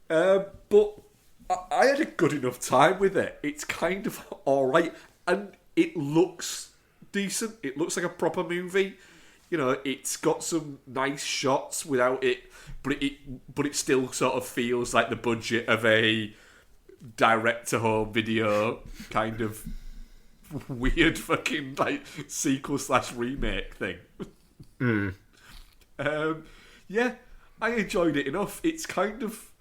But I had a good enough time with it. It's kind of alright, and it looks decent. It looks like a proper movie. It's got some nice shots without it, but it still sort of feels like the budget of a direct-to-home video kind of weird fucking like sequel/remake thing. Yeah, I enjoyed it enough. It's kind of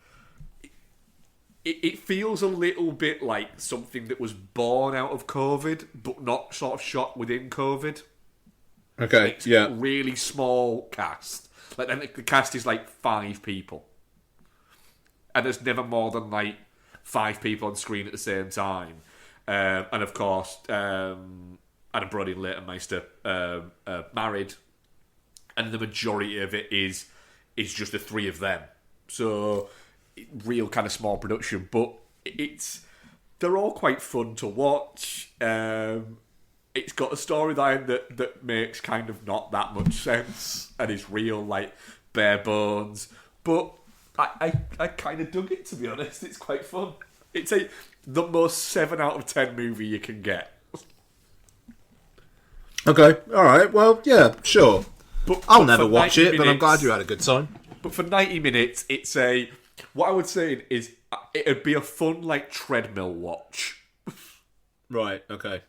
it feels a little bit like something that was born out of COVID, but not sort of shot within COVID. Okay, it's yeah. Really small cast. Like, I think the cast is like 5 people, and there's never more than like 5 people on screen at the same time. And of course, Adam Brody and Leighton Meister married, and the majority of it is just the 3 of them. So real kind of small production, but they're all quite fun to watch. It's got a storyline that makes kind of not that much sense and is real like bare bones, but I kind of dug it, to be honest. It's quite fun. It's the most 7 out of 10 movie you can get. Okay, alright, well, yeah, sure. I'll never watch it, but I'm glad you had a good time. But for 90 minutes, what I would say is it'd be a fun, like, treadmill watch. Right, okay.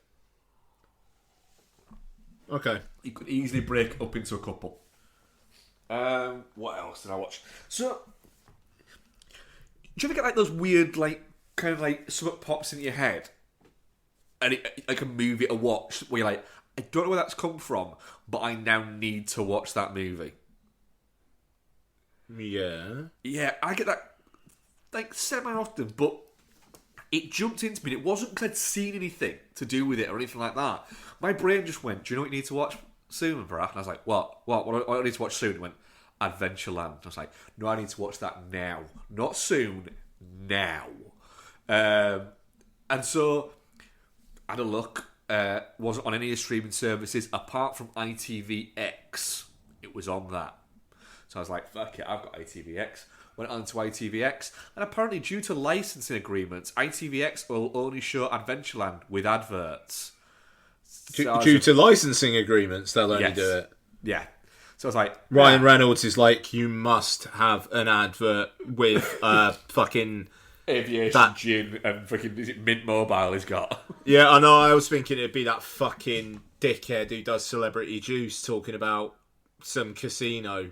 Okay. You could easily break it up into a couple. What else did I watch? So, do you ever get, like, those weird, like, kind of like something pops into your head, and like a movie to watch where you're like, I don't know where that's come from, but I now need to watch that movie. Yeah, I get that like semi-often, but it jumped into me. It wasn't because I'd seen anything to do with it or anything like that. My brain just went, do you know what you need to watch soon, Barack? And I was like, what do I need to watch soon? He went, Adventureland. I was like, no, I need to watch that now. Not soon, now. And so, I had a look. Wasn't on any of the streaming services apart from ITVX. It was on that. So I was like, fuck it, I've got ITVX. Went on to ITVX, and apparently due to licensing agreements, ITVX will only show Adventureland with adverts. Due to licensing agreements, they'll only do it. Yeah. So I was like... Ryan Reynolds is like, you must have an advert with fucking... Aviation gin and fucking... Is it Mint Mobile he's got? Yeah, I know. I was thinking it'd be that fucking dickhead who does Celebrity Juice talking about some casino.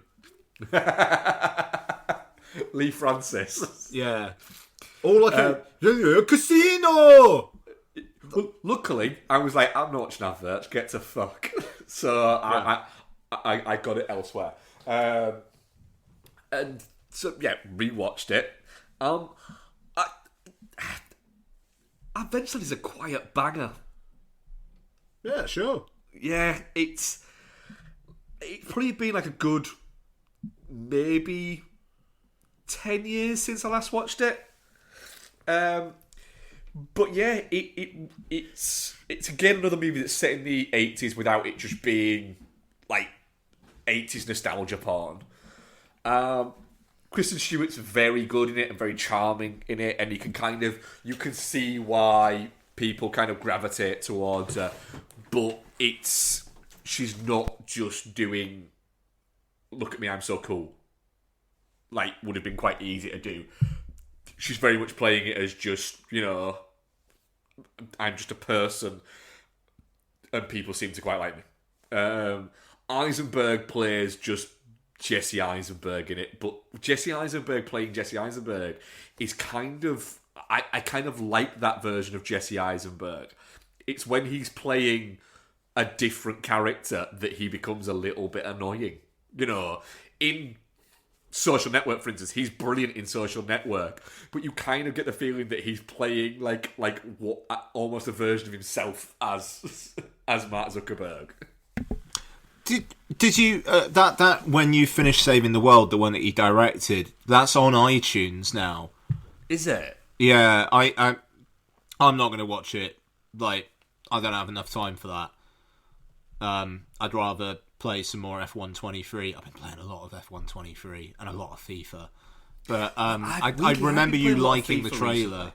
Lee Francis. Yeah. All I can... casino! Well, luckily, I was like, I'm not watching adverts, get to fuck. So I got it elsewhere. And so, yeah, rewatched it. Eventually, it's a quiet banger. Yeah, sure. Yeah, it's probably been like a good maybe 10 years since I last watched it. But yeah, it's again another movie that's set in the 80s without it just being like 80s nostalgia porn. Kristen Stewart's very good in it and very charming in it, and you can see why people kind of gravitate towards her. But she's not just doing "look at me, I'm so cool," like would have been quite easy to do. She's very much playing it as just, I'm just a person, and people seem to quite like me. Eisenberg plays just Jesse Eisenberg in it, but Jesse Eisenberg playing Jesse Eisenberg is kind of... I kind of like that version of Jesse Eisenberg. It's when he's playing a different character that he becomes a little bit annoying. In Social Network, for instance, he's brilliant in Social Network, but you kind of get the feeling that he's playing like what almost a version of himself as Mark Zuckerberg. Did you that when you finished Saving the World, the one that he directed, that's on iTunes now? Is it? Yeah, I'm not going to watch it. Like, I don't have enough time for that. I'd rather play some more F123. I've been playing a lot of F123 and a lot of FIFA. But I remember you liking the trailer. Recently.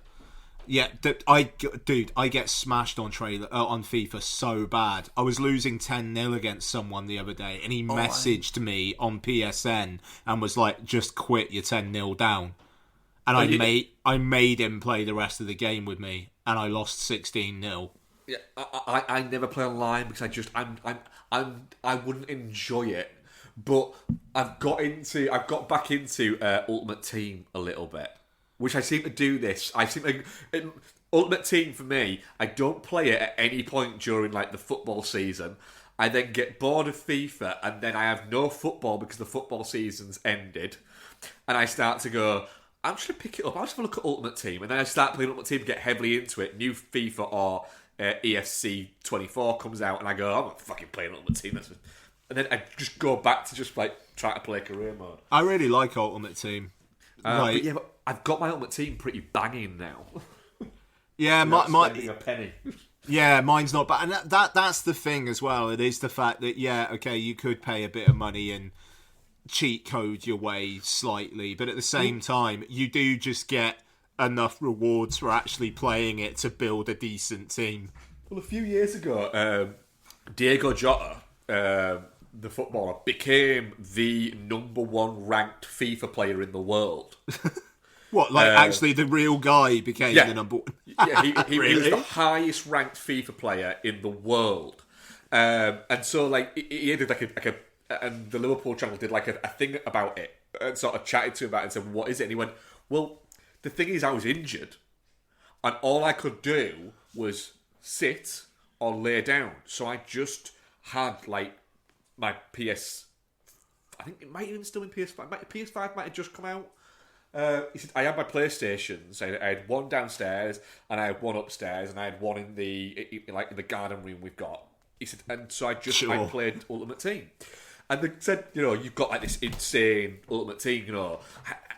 Yeah, I get smashed on FIFA so bad. I was losing 10-0 against someone the other day, and he messaged me on PSN and was like, "Just quit, you're 10-0 down." And I made him play the rest of the game with me, and I lost 16-0. Yeah, I never play online because I wouldn't enjoy it. But I've got back into Ultimate Team a little bit, which I seem to do this. Ultimate Team for me, I don't play it at any point during like the football season. I then get bored of FIFA, and then I have no football because the football season's ended, and I start to go, I'm just going to pick it up. I'll just have a look at Ultimate Team, and then I start playing Ultimate Team, get heavily into it. New FIFA or EFC 24 comes out, and I go, I'm not fucking playing Ultimate Team. And then I just go back to just like trying to play career mode. I really like Ultimate Team. But I've got my Ultimate Team pretty banging now. Yeah, spending a penny. Yeah, mine's not bad, and that's the thing as well. It is the fact that you could pay a bit of money and cheat code your way slightly, but at the same time, you do just get enough rewards for actually playing it to build a decent team. Well, a few years ago, Diego Jota, the footballer, became the #1 ranked FIFA player in the world. What, like actually the real guy became the number one? Yeah, he really? was the highest ranked FIFA player in the world. And so, like, he did and the Liverpool channel did like a thing about it and sort of chatted to him about it and said, what is it? And he went, well, the thing is I was injured and all I could do was sit or lay down. So I just had like my I think it might even still be PS5. PS5 might have just come out. He said, I had my PlayStations. I had one downstairs and I had one upstairs and I had one in the garden room we've got. He said, and so I played Ultimate Team. And they said, you've got like this insane Ultimate Team,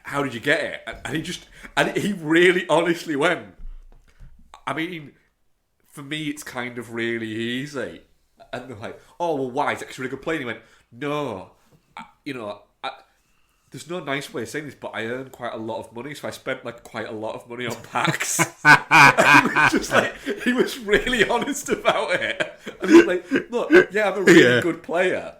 how did you get it? And he really honestly went, I mean, for me it's kind of really easy. And they're like, oh, well, why? Is it 'cause you're a good player? And he went, no, there's no nice way of saying this, but I earn quite a lot of money, so I spent like quite a lot of money on packs. He was really honest about it. And he was like, look, yeah, I'm a really good player.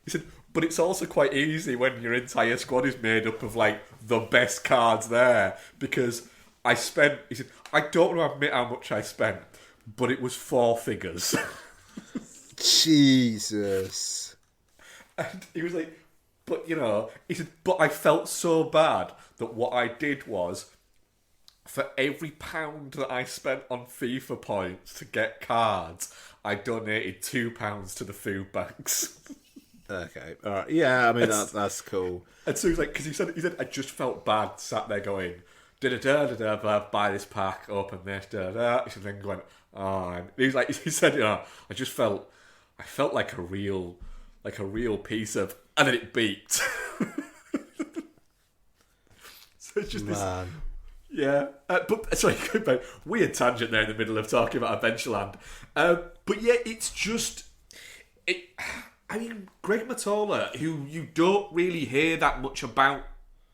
He said, but it's also quite easy when your entire squad is made up of like the best cards there, because he said, I don't want to admit how much I spent, but it was 4 figures. Jesus. And he was like, but he said, but I felt so bad that what I did was, for every £1 that I spent on FIFA points to get cards, I donated £2 to the food banks. Okay, all right. Yeah, I mean that's cool. And so he's like, because he said, I just felt bad sat there going, buy this pack, open this, He said, then going, oh, and he was like, he said, I felt like a real piece of, and then it beeped. So it's just Man. this, yeah. But sorry, weird tangent there in the middle of talking about Adventureland. But yeah, it's just I mean, Greg Matola, who you don't really hear that much about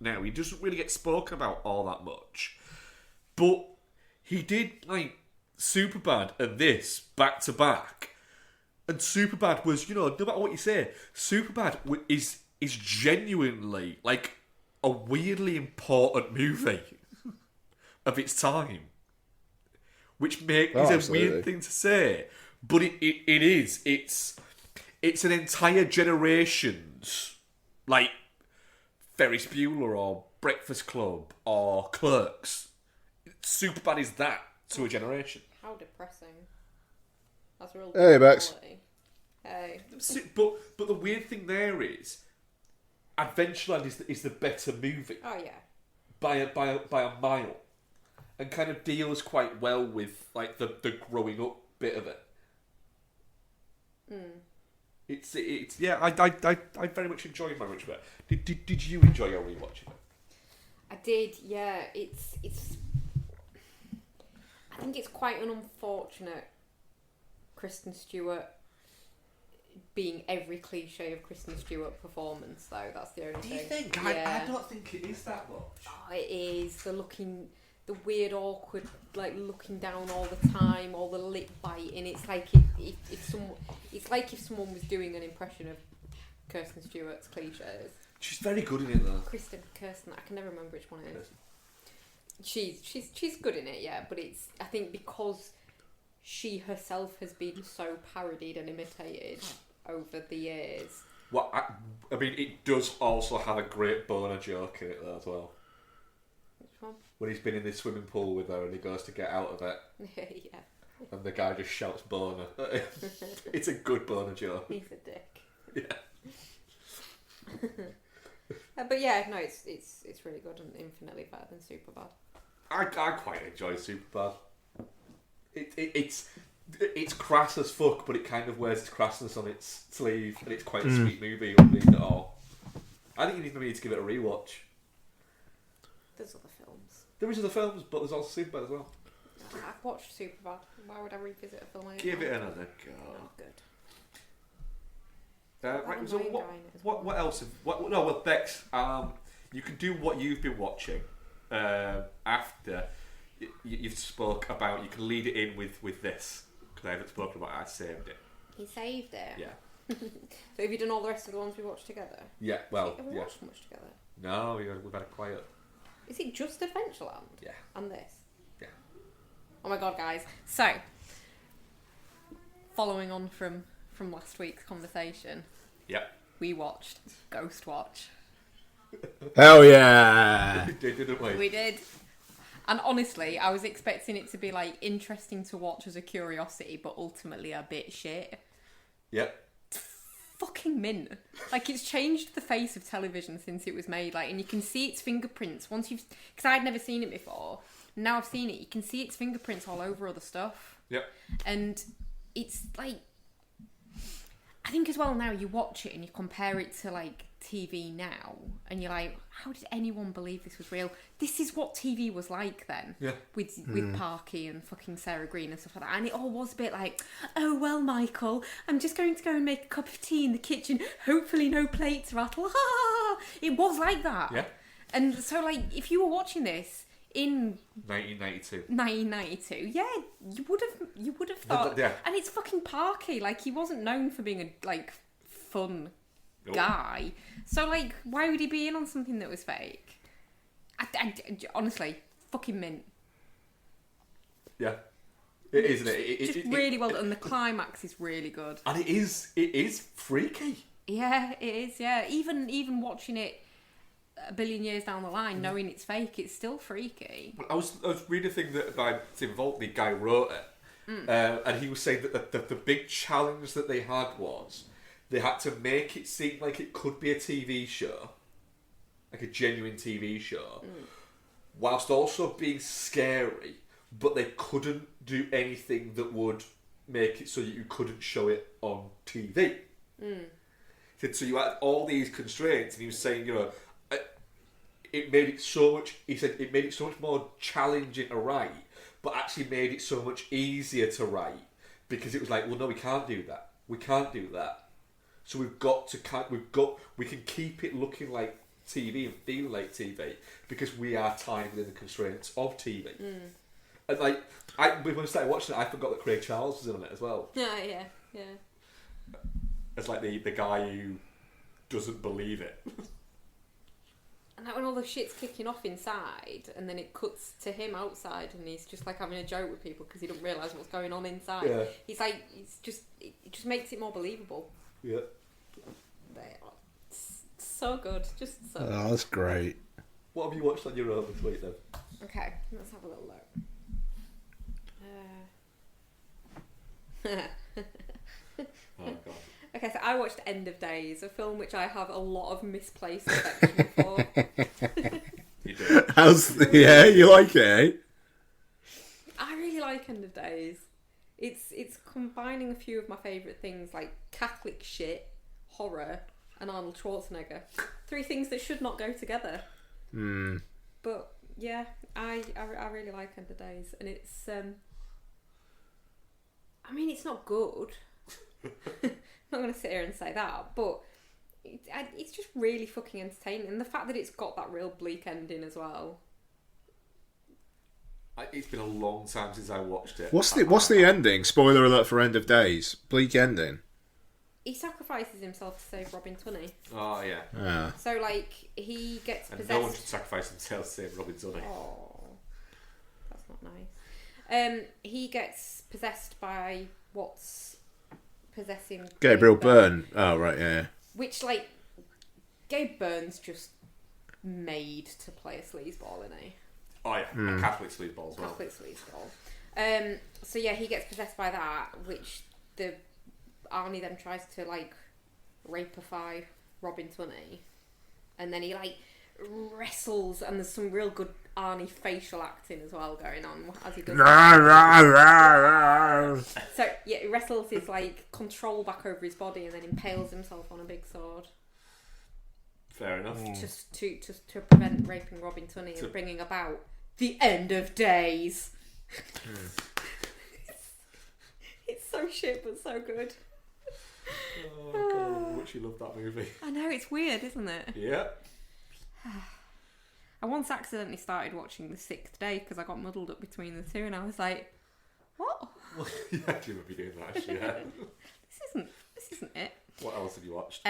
now, he doesn't really get spoken about all that much. But he did like Superbad and this back to back. And Superbad was, no matter what you say, Superbad is genuinely like a weirdly important movie of its time, which is a weird thing to say, but it is. It's an entire generation's like Ferris Bueller or Breakfast Club or Clerks. Superbad is that to a generation. How depressing. That's real. Hey, Bex. Hey. But the weird thing there is, Adventureland is the better movie. Oh yeah. By a mile, and kind of deals quite well with like the growing up bit of it. It's yeah. I very much enjoyed my Richmond. Did you enjoy your rewatching it? I did. Yeah. It's. I think it's quite an unfortunate Kristen Stewart being every cliche of Kristen Stewart performance, though. That's the only thing. Do you think? Yeah. I don't think it is that much. Oh, it is. The weird, awkward, like looking down all the time, all the lip biting. It's like if someone was doing an impression of Kirsten Stewart's cliches. She's very good in it, though. Kirsten, I can never remember which one it is. She's good in it, yeah. But it's, I think, because she herself has been so parodied and imitated over the years. Well, I mean, it does also have a great boner joke in it though as well. Which one? When he's been in this swimming pool with her and he goes to get out of it, Yeah. and the guy just shouts boner. It's a good boner joke. He's a dick. Yeah. But yeah, no, it's really good and infinitely better than Superbad. I quite enjoy Superbad. It's crass as fuck, but it kind of wears its crassness on its sleeve, and it's quite a sweet movie underneath it all. I think you need to give it a rewatch. There's other films. There is other films, but there's also Superbad as well. I've watched Superbad. Why would I revisit a film? Give it another go. Oh, good. Right, so what else? Well, Bex, you can do what you've been watching after you've spoke about. You can lead it in with this, because I haven't spoken about it. I saved it. He saved it? Yeah. So have you done all the rest of the ones we watched together? Yeah, well, Have we watched much together? No, we've had a quiet. Is it just Adventureland? Yeah. And this? Yeah. Oh my god, guys. So, following on from last week's conversation, Yep. we watched Ghost Watch. Hell yeah! We did, didn't we? We did. And honestly, I was expecting it to be like interesting to watch as a curiosity, but ultimately a bit shit. Yep. Fucking mint. Like, it's changed the face of television since it was made. Like, and you can see its fingerprints once you've, because I'd never seen it before. Now I've seen it. You can see its fingerprints all over other stuff. Yep. And it's like, I think as well now you watch it and you compare it to like TV now, and you're like, how did anyone believe this was real? This is what TV was like then. Yeah. With Parky and fucking Sarah Green and stuff like that, and it all was a bit like, oh well, Michael, I'm just going to go and make a cup of tea in the kitchen. Hopefully, no plates rattle. It was like that. Yeah. And so, like, if you were watching this in 1992, yeah, you would have thought. Yeah. And it's fucking Parky. Like, he wasn't known for being a like fun guy. So, like, why would he be in on something that was fake? Honestly, fucking mint. Yeah. It is, isn't it? Just really well done. The climax is really good. And it is freaky. Yeah, it is. Yeah, even watching it a billion years down the line, knowing it's fake, it's still freaky. I was reading a thing that by Tim Volt, the guy wrote it, and he was saying that the big challenge that they had was they had to make it seem like it could be a TV show, like a genuine TV show, whilst also being scary, but they couldn't do anything that would make it so that you couldn't show it on TV. So you had all these constraints, and he was saying, you know, it made it so much. He said it made it so much more challenging to write, but actually made it so much easier to write because it was like, well, no, we can't do that. We can't do that. So we can keep it looking like TV and feeling like TV because we are tied within the constraints of TV. And like, when I started watching it, I forgot that Craig Charles was in it as well. Yeah. As like the guy who doesn't believe it. And like when all the shit's kicking off inside, and then it cuts to him outside, and he's just like having a joke with people because he doesn't realise what's going on inside. Yeah. He's like, it just makes it more believable. Yeah. It's so good, just so. Oh, that's great. What have you watched on your own this week then? Okay, let's have a little look. Oh god. Okay, so I watched End of Days, a film which I have a lot of misplaced affection for. You do. Yeah, you like it, eh? I really like End of Days. It's combining a few of my favourite things like Catholic shit, horror, and Arnold Schwarzenegger. Three things that should not go together. But yeah, I really like End of Days, and it's I mean, it's not good. I'm not going to sit here and say that, but it's just really fucking entertaining, and the fact that it's got that real bleak ending as well. It's been a long time since I watched it. What's the ending? Spoiler alert for End of Days. Bleak ending. He sacrifices himself to save Robin Tunney. Oh yeah. Yeah. So like he gets And possessed. no one should sacrifice themselves to save Robin Tunney. Oh, that's not nice. He gets possessed by what's possessing Gabriel Gabe Byrne. Oh, right, yeah. Which, like, Gabe Byrne's just made to play a sleazeball, isn't he? Oh yeah, a Catholic sleazeball as well. Catholic sleazeball. So yeah, he gets possessed by that, which the Arnie then tries to, like, rapify Robin Tunney. And then he, like, wrestles, and there's some real good Arnie facial acting as well going on as he does so yeah, he wrestles his like control back over his body and then impales himself on a big sword. Fair enough. Just to prevent raping Robin Tunney and bringing about the end of days. It's so shit but so good. Oh god, I wish you loved that movie. I know, it's weird, isn't it? Yeah. I once accidentally started watching The Sixth Day because I got muddled up between the two, and I was like, "What? Yeah, I do remember doing that actually. Yeah. This isn't it." What else have you watched?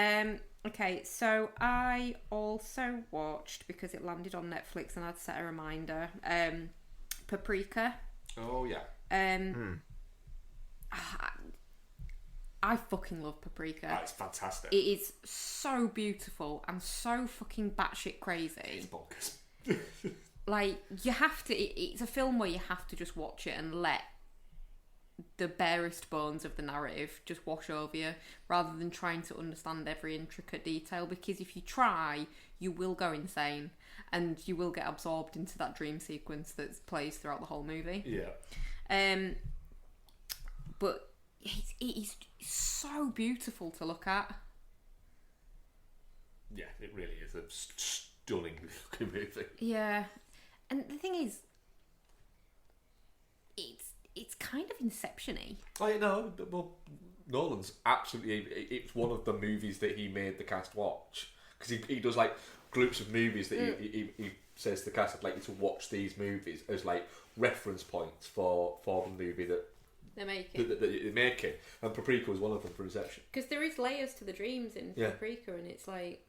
Okay, so I also watched, because it landed on Netflix and I'd set a reminder. Paprika. Oh yeah. I fucking love Paprika. It's fantastic. It is so beautiful and so fucking batshit crazy. It's bonkers. Like, you have to... It's a film where you have to just watch it and let the barest bones of the narrative just wash over you, rather than trying to understand every intricate detail, because if you try, you will go insane, and you will get absorbed into that dream sequence that plays throughout the whole movie. Yeah. But It's so beautiful to look at. Yeah, it really is a stunning looking movie. Yeah, and the thing is, it's kind of Inception-y. I know, well, Nolan's absolutely. It's one of the movies that he made the cast watch because he does like groups of movies that he says to the cast, I'd like you to watch these movies as like reference points for the movie that they're making. That they're making, and Paprika was one of them for Inception. Because there is layers to the dreams in Paprika, and it's like,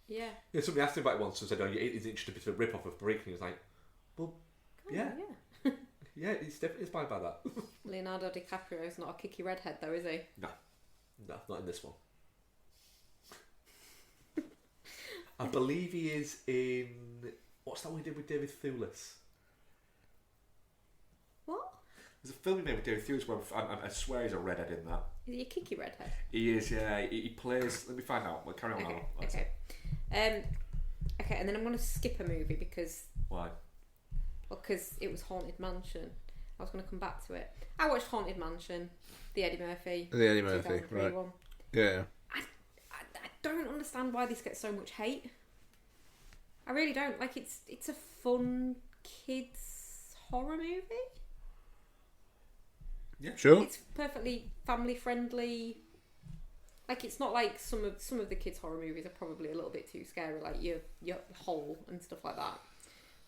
yeah. Somebody asked him about it once and said, "Oh, is it just a bit of a rip off of Paprika?" And he was like, "Well, yeah." Yeah, it's definitely inspired by that. Leonardo DiCaprio's not a kicky redhead, though, is he? No, not in this one. I believe he is in... What's that one he did with David Thewlis? What? There's a film he made with David Thewlis where I swear he's a redhead in that. Is he a kicky redhead? He is, yeah. He plays... Let me find out. We'll carry on. Okay. Okay, and then I'm going to skip a movie because... Why? Well, because it was Haunted Mansion. I was going to come back to it. I watched Haunted Mansion, the Eddie Murphy. The Eddie Murphy, right. One. Yeah. I don't understand why this gets so much hate. I really don't. Like, it's a fun kids horror movie. Yeah, sure. It's perfectly family friendly. Like, it's not like some of the kids horror movies are probably a little bit too scary, like your Hole and stuff like that.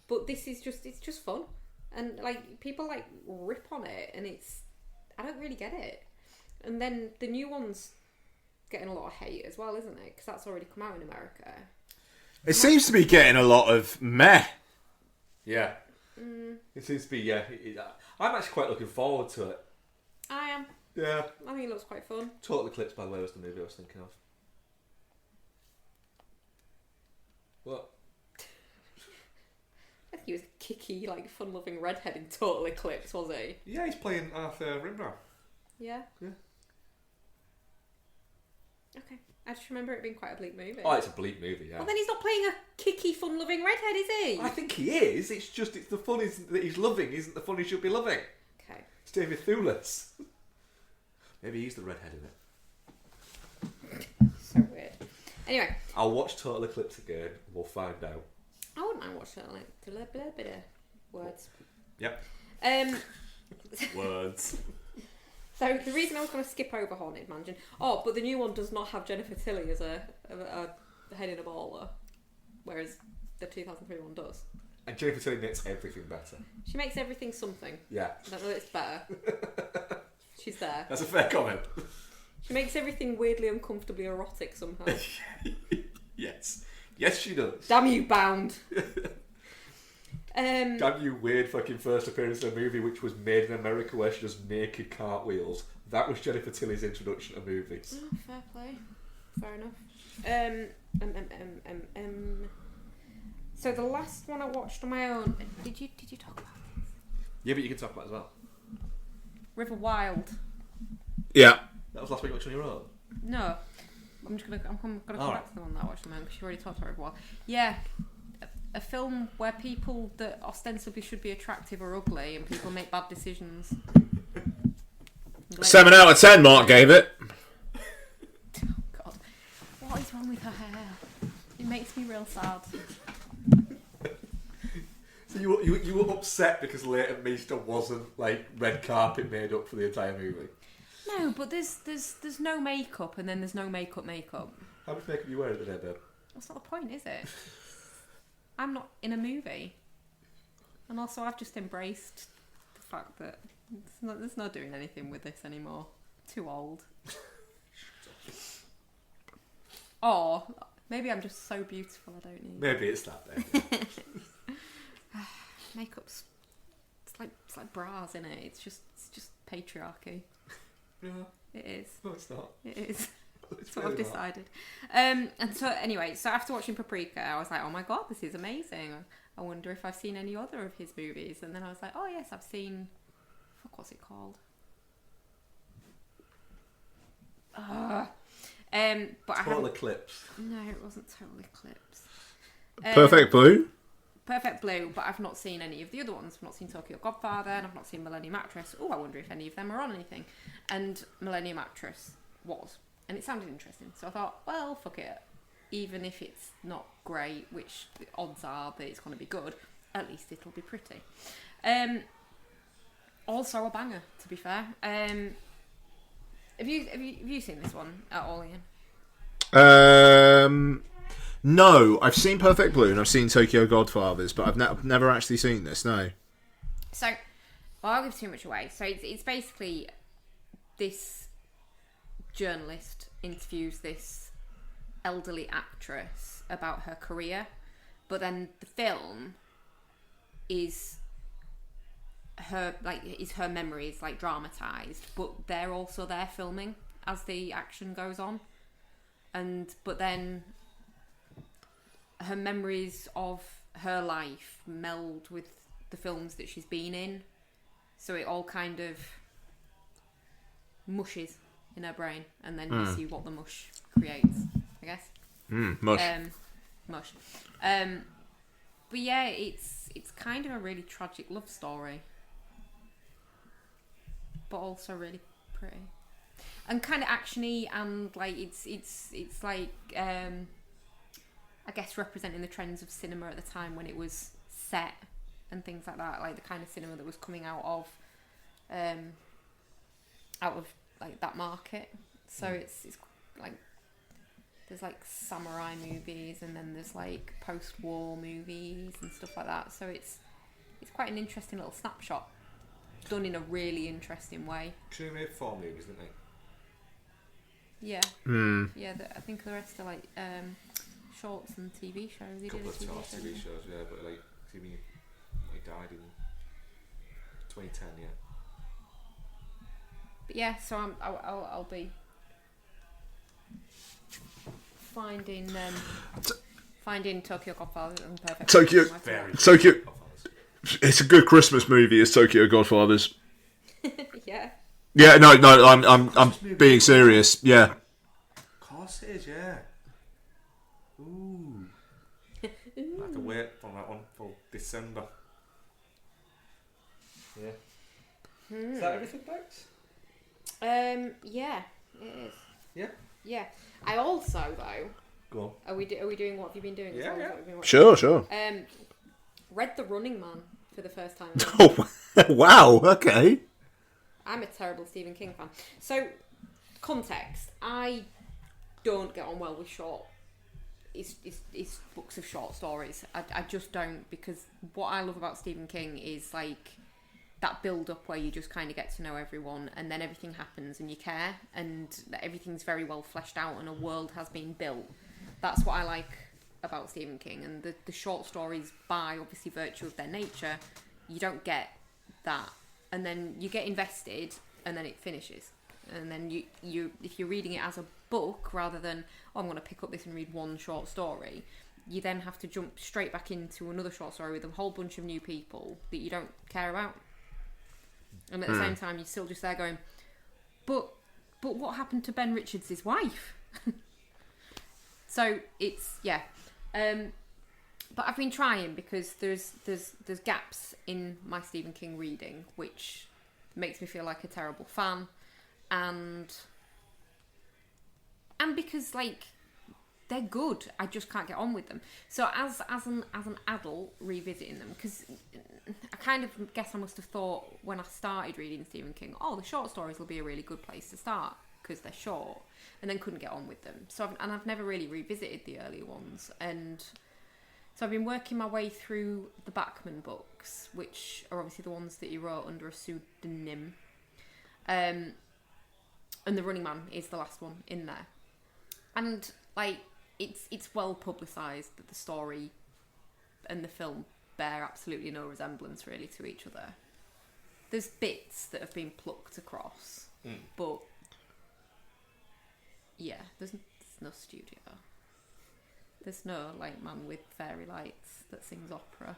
But this is it's just fun, and like people like rip on it, and I don't really get it. And then the new one's getting a lot of hate as well, isn't it? Because that's already come out in America. It seems to be getting a lot of meh. Yeah. It seems to be, yeah. I'm actually quite looking forward to it. I am. Yeah. I think it looks quite fun. Total Eclipse, by the way, was the movie I was thinking of. What? I think he was a kicky, like fun-loving redhead in Total Eclipse, was he? Yeah, he's playing Arthur Rimrow. Yeah. Yeah. Okay. I just remember it being quite a bleak movie. Oh, it's a bleak movie, yeah. Well, then he's not playing a kicky, fun-loving redhead, is he? I think he is. It's the fun that he's loving isn't the fun he should be loving. Okay. It's David Thewlis. Maybe he's the redhead in it. So weird. Anyway. I'll watch Total Eclipse again and we'll find out. I wouldn't mind watching it, like, a little bit of words. Yep. Words. So the reason I was going to skip over Haunted Mansion... Oh, but the new one does not have Jennifer Tilly as a head in a baller, whereas the 2003 one does. And Jennifer Tilly makes everything better. She makes everything something. Yeah. I don't know that it's better. She's there. That's a fair comment. She makes everything weirdly uncomfortably erotic somehow. Yes. Yes, she does. Damn you, Bound. Damn you, weird fucking first appearance in a movie which was made in America where she does naked cartwheels. That was Jennifer Tilly's introduction to movies. Oh, fair play. Fair enough. So the last one I watched on my own. Did you talk about this? Yeah, but you can talk about it as well. River Wild. Yeah. That was last week you watched on your own? No. I'm gonna come back to the one that I watched on my own because you already talked about River Wild. Yeah. A film where people that ostensibly should be attractive are ugly and people make bad decisions. 7 out of 10, Mark gave it. Oh, God. What is wrong with her hair? It makes me real sad. So you were upset because Leighton Meester wasn't like red carpet made up for the entire movie? No, but there's no makeup and then there's no makeup. How much makeup are you wearing today, babe? That's not the point, is it? I'm not in a movie. And also I've just embraced the fact that there's not doing anything with this anymore. Too old. Or maybe I'm just so beautiful I don't need. Maybe it's that then. Makeup's it's like bras, isn't it? It's just patriarchy. Yeah. It is. No, it's not. It is. It's That's what I've really not. decided. And so anyway, so after watching Paprika, I was like, oh my God, this is amazing. I wonder if I've seen any other of his movies. And then I was like, oh yes, I've seen... Fuck, what's it called? But Total Eclipse. No, it wasn't Total Eclipse. Perfect Blue? Perfect Blue, but I've not seen any of the other ones. I've not seen Tokyo Godfather, and I've not seen Millennium Actress. Oh, I wonder if any of them are on anything. And Millennium Actress was, and it sounded interesting. So I thought, well, fuck it. Even if it's not great, which the odds are that it's going to be good, at least it'll be pretty. Also a banger, to be fair. Have you seen this one at all, Ian? No, I've seen Perfect Blue and I've seen Tokyo Godfathers, but I've never actually seen this. No. So, well, I'll give too much away. So it's basically this journalist interviews this elderly actress about her career, but then the film is her memories like dramatized, but they're also there filming as the action goes on, but then her memories of her life meld with the films that she's been in, so it all kind of mushes in her brain, and then you see what the mush creates, I guess. Mush. Mush. But yeah, it's kind of a really tragic love story, but also really pretty and kind of actiony, and like it's like I guess representing the trends of cinema at the time when it was set and things like that, like the kind of cinema that was coming out of like that market. So it's like there's like samurai movies, and then there's like post-war movies and stuff like that. So it's quite an interesting little snapshot, done in a really interesting way. She made 4 movies, didn't they? Yeah. Yeah, I think the rest are like shorts and TV shows. A couple of TV shows, yeah, but like, he died in 2010, yeah. But yeah, so I'll be finding Tokyo Godfathers and Perfect. Tokyo. It's a good Christmas movie. It's Tokyo Godfathers. Yeah. Yeah, no, I'm being serious. Yeah. Of course it is, yeah. Ooh. I have to wait on that one for December. Yeah. Is that everything, Bex? Yeah, it is. Yeah. Yeah. I also though. Go on. Are we doing what have you been doing? Yeah, yeah. What have you been watching? Sure. Read The Running Man for the first time. Oh, wow. Okay. I'm a terrible Stephen King fan. So, context: I don't get on well with it's books of short stories. I just don't, because what I love about Stephen King is like that build up where you just kind of get to know everyone, and then everything happens and you care, and everything's very well fleshed out and a world has been built. That's what I like about Stephen King, and the short stories, by obviously virtue of their nature, you don't get that, and then you get invested and then it finishes, and then you if you're reading it as a book rather than I'm going to pick up this and read one short story, you then have to jump straight back into another short story with a whole bunch of new people that you don't care about, and at the same time you're still just there going, but what happened to Ben Richards' wife? So it's but I've been trying, because there's gaps in my Stephen King reading, which makes me feel like a terrible fan, and because like they're good, I just can't get on with them. So as an adult revisiting them, because I kind of guess I must have thought when I started reading Stephen King, the short stories will be a really good place to start because they're short, and then couldn't get on with them. So I've never really revisited the earlier ones, and so I've been working my way through the Bachman books, which are obviously the ones that he wrote under a pseudonym, and The Running Man is the last one in there, and like it's well publicised that the story and the film bear absolutely no resemblance really to each other. There's bits that have been plucked across, but yeah, there's no studio. There's no like man with fairy lights that sings opera.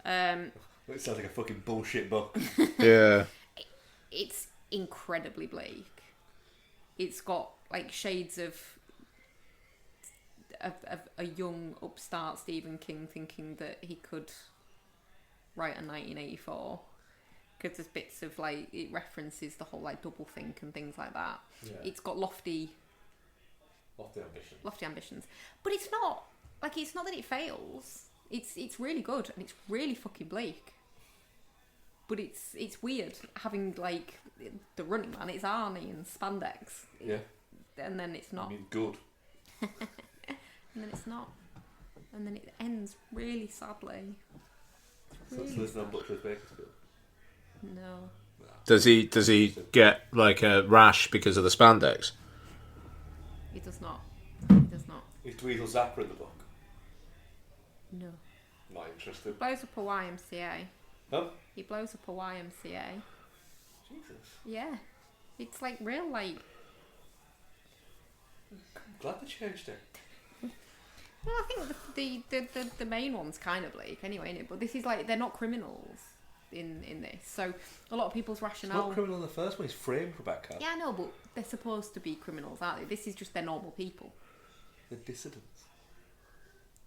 It sounds like a fucking bullshit book. Yeah. It's incredibly bleak. It's got like shades of a young upstart Stephen King thinking that he could write a 1984. Because there's bits of like it references the whole like double think and things like that. Yeah. It's got lofty ambitions, but it's not that it fails. It's really good and it's really fucking bleak. But it's weird having like the Running Man. It's Arnie and spandex. Yeah. And then it's not. I mean, good. And then it's not. And then it ends really sadly. So there's no Butcher's Bakersfield. No. Does he get like a rash because of the spandex? He does not. He does not. Is Dweezil Zappa in the book? No. Not interested. Blows up a YMCA. Huh? He blows up a YMCA. Jesus. Yeah. It's like real like. I'm glad they changed it. Well, I think the main one's kind of bleak anyway, innit? But this is like they're not criminals in this, so a lot of people's It's rationale. not criminal in the first one. He's framed, Rebecca. Yeah, I know, but they're supposed to be criminals, aren't they? This is just they're normal people. The dissidents.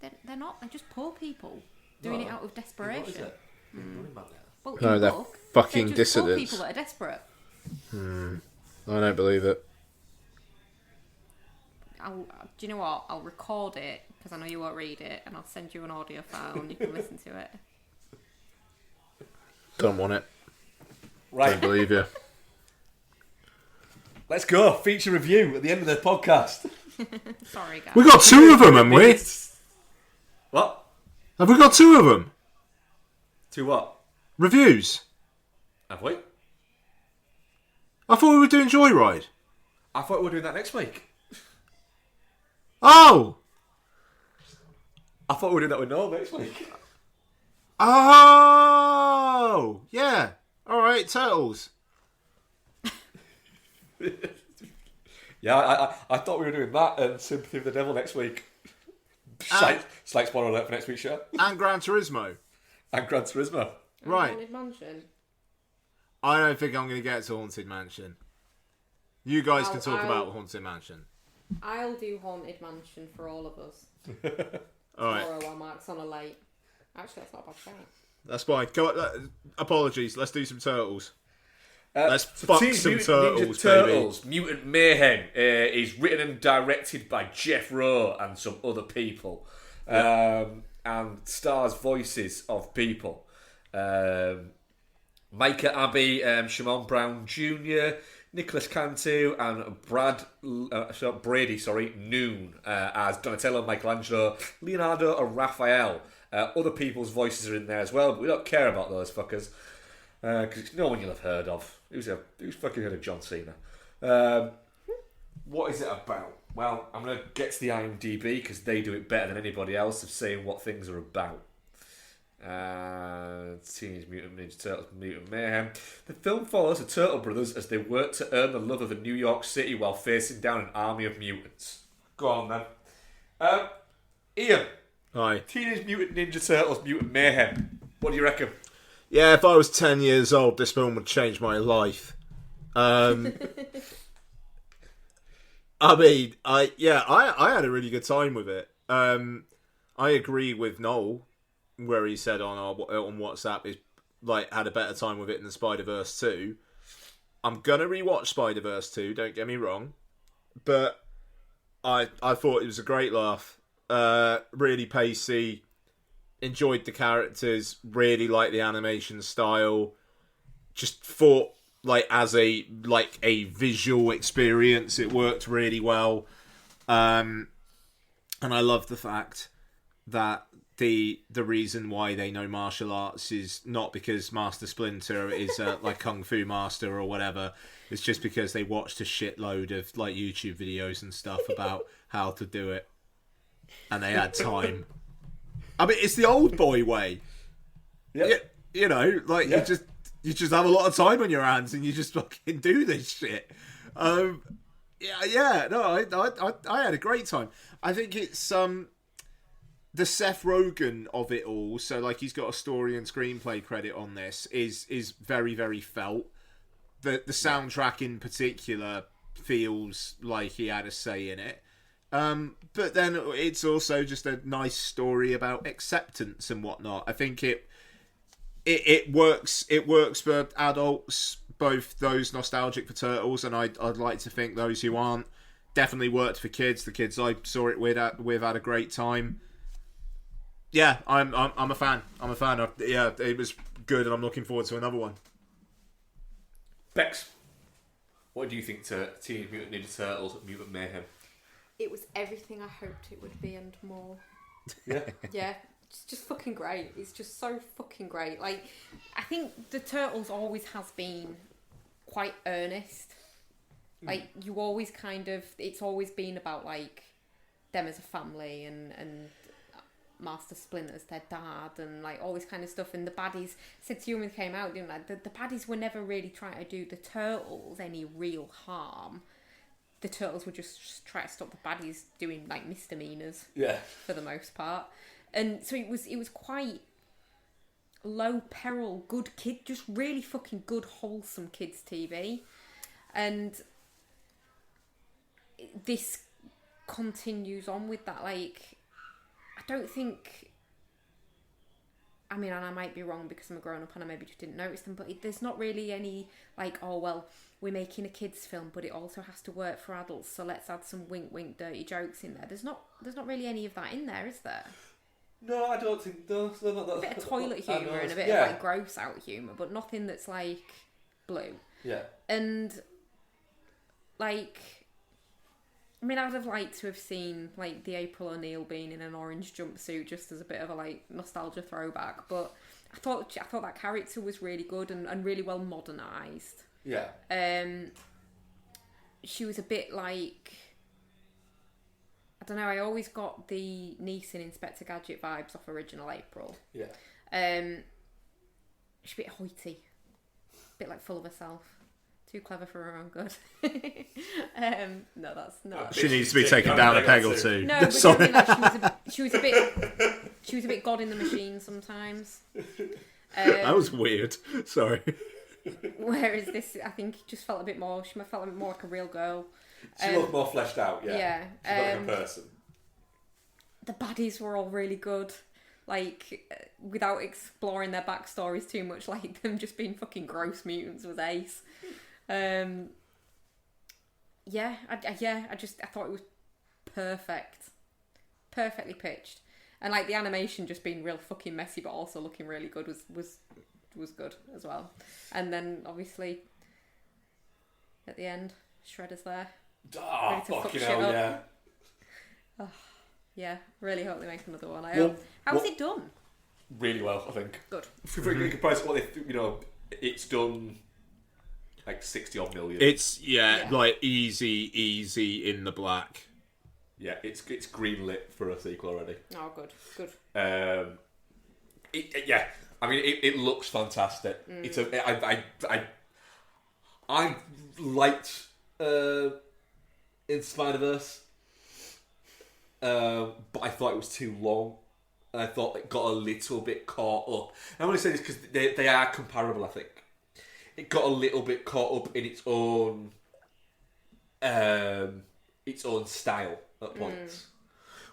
They're not. They're just poor people doing it out of desperation. What is it? Running Man there. Well, in No, the they're book, fucking they're just poor dissidents. people that are desperate. I don't believe it. Do you know what? I'll record it because I know you won't read it, and I'll send you an audio file and you can listen to it. Don't want it. Right. Don't believe you. Let's go. Feature review at the end of the podcast. Sorry, guys. We got two of them, haven't we? What? Have we got two of them? To what? Reviews. Have we? I thought we were doing Joyride. I thought we were doing that next week. Oh! I thought we were doing that with Noel next week. Oh! Yeah. Alright, Turtles. Yeah, I thought we were doing that and Sympathy of the Devil next week. Slight spoiler alert for next week's show. And Gran Turismo. And Gran Turismo. Right. Haunted Mansion. I don't think I'm going to get to Haunted Mansion. You guys can talk I'll- about Haunted Mansion. I'll do Haunted Mansion for all of us. Alright. Tomorrow while Mark's on a late. Actually, that's not a bad shout. That's fine. Go on, apologies. Let's do some Turtles. Let's So fuck Teenage some Mutant Turtles, Ninja Turtles, Mutant Mayhem is written and directed by Jeff Rowe and some other people. And stars voices of people. Micah Abbey, Shimon Brown Jr., Nicholas Cantu, and Brady Noon as Donatello, Michelangelo, Leonardo, and Raphael. Other people's voices are in there as well, but we don't care about those fuckers because no one you'll have heard of. Who's fucking heard of John Cena? What is it about? Well, I'm going to get to the IMDb because they do it better than anybody else of saying what things are about. Teenage Mutant Ninja Turtles, Mutant Mayhem. The film follows the Turtle Brothers as they work to earn the love of the New York City while facing down an army of mutants. Go on then. Ian. Hi. Teenage Mutant Ninja Turtles, Mutant Mayhem. What do you reckon? Yeah, if I was 10 years old, this film would change my life. I mean, I had a really good time with it. I agree with Noel, where he said on WhatsApp is like had a better time with it than Spider-Verse 2. I'm gonna rewatch Spider-Verse 2, don't get me wrong, but I thought it was a great laugh. Really pacey. Enjoyed the characters. Really liked the animation style. Just thought as a visual experience, it worked really well. And I love the fact that the reason why they know martial arts is not because Master Splinter is like Kung Fu Master or whatever. It's just because they watched a shitload of YouTube videos and stuff about how to do it, and they had time. I mean, it's the old boy way. Yeah, you just have a lot of time on your hands and you just fucking do this shit. I had a great time. I think it's the Seth Rogen of it all. So he's got a story and screenplay credit on this. Is very, very felt. The soundtrack in particular feels like he had a say in it. But then it's also just a nice story about acceptance and whatnot. I think it works. It works for adults, both those nostalgic for Turtles, and I'd like to think those who aren't. Definitely worked for kids. The kids I saw it with had a great time. Yeah, I'm a fan. I'm a fan. Yeah, it was good, and I'm looking forward to another one. Bex, what do you think to Teenage Mutant Ninja Turtles Mutant Mayhem? It was everything I hoped it would be and more. Yeah. Yeah, it's just fucking great. It's just so fucking great. Like, I think the Turtles always has been quite earnest. Like, you always it's always been about, like, them as a family and Master Splinter's their dad and, like, all this kind of stuff. And the baddies, since Humans came out, didn't they? The baddies were never really trying to do the Turtles any real harm. The Turtles would just try to stop the baddies doing, like, misdemeanors. Yeah. For the most part. And so it was quite low peril, good kid, just really fucking good, wholesome kids TV. And this continues on with that. Like, I don't think, I mean, and I might be wrong because I'm a grown up and I maybe just didn't notice them, but there's not really any, like, oh, well, we're making a kids film, but it also has to work for adults, so let's add some wink wink dirty jokes in there. There's not really any of that in there, is there? No, I don't think no, not that. A bit of toilet humour and a bit of, like, gross out humour, but nothing that's, like, blue. Yeah. And, like, I mean, I would have liked to have seen, like, the April O'Neil being in an orange jumpsuit just as a bit of a, like, nostalgia throwback, but I thought that character was really good and really well modernised. Yeah. She was a bit like, I don't know, I always got the niece in Inspector Gadget vibes off original April. Yeah. She's a bit hoity, a bit like full of herself, too clever for her own good. No, that's not. She needs to be taken down a peg or two. No, but I mean, like, she was a bit God in the machine sometimes. That was weird. Sorry. Whereas this, I think, just felt a bit more. She felt a bit more like a real girl. She looked more fleshed out. Yeah. Yeah. She's like a person. The baddies were all really good. Like, without exploring their backstories too much, like them just being fucking gross mutants was ace. I thought it was perfectly pitched, and like the animation just being real fucking messy, but also looking really good was good as well. And then obviously at the end, Shredder's there. Oh, fucking hell, yeah. Oh, yeah, really hope they make another one. I hope. How's it done? Really well, I think. Good. In comparison to what it's done like 60 odd million. It's like easy in the black. Yeah, it's greenlit for a sequel already. Oh, good. I mean, it looks fantastic. It's I liked in Spider-Verse, but I thought it was too long, and I thought it got a little bit caught up. And I want to say this because they are comparable. I think it got a little bit caught up in its own style at points,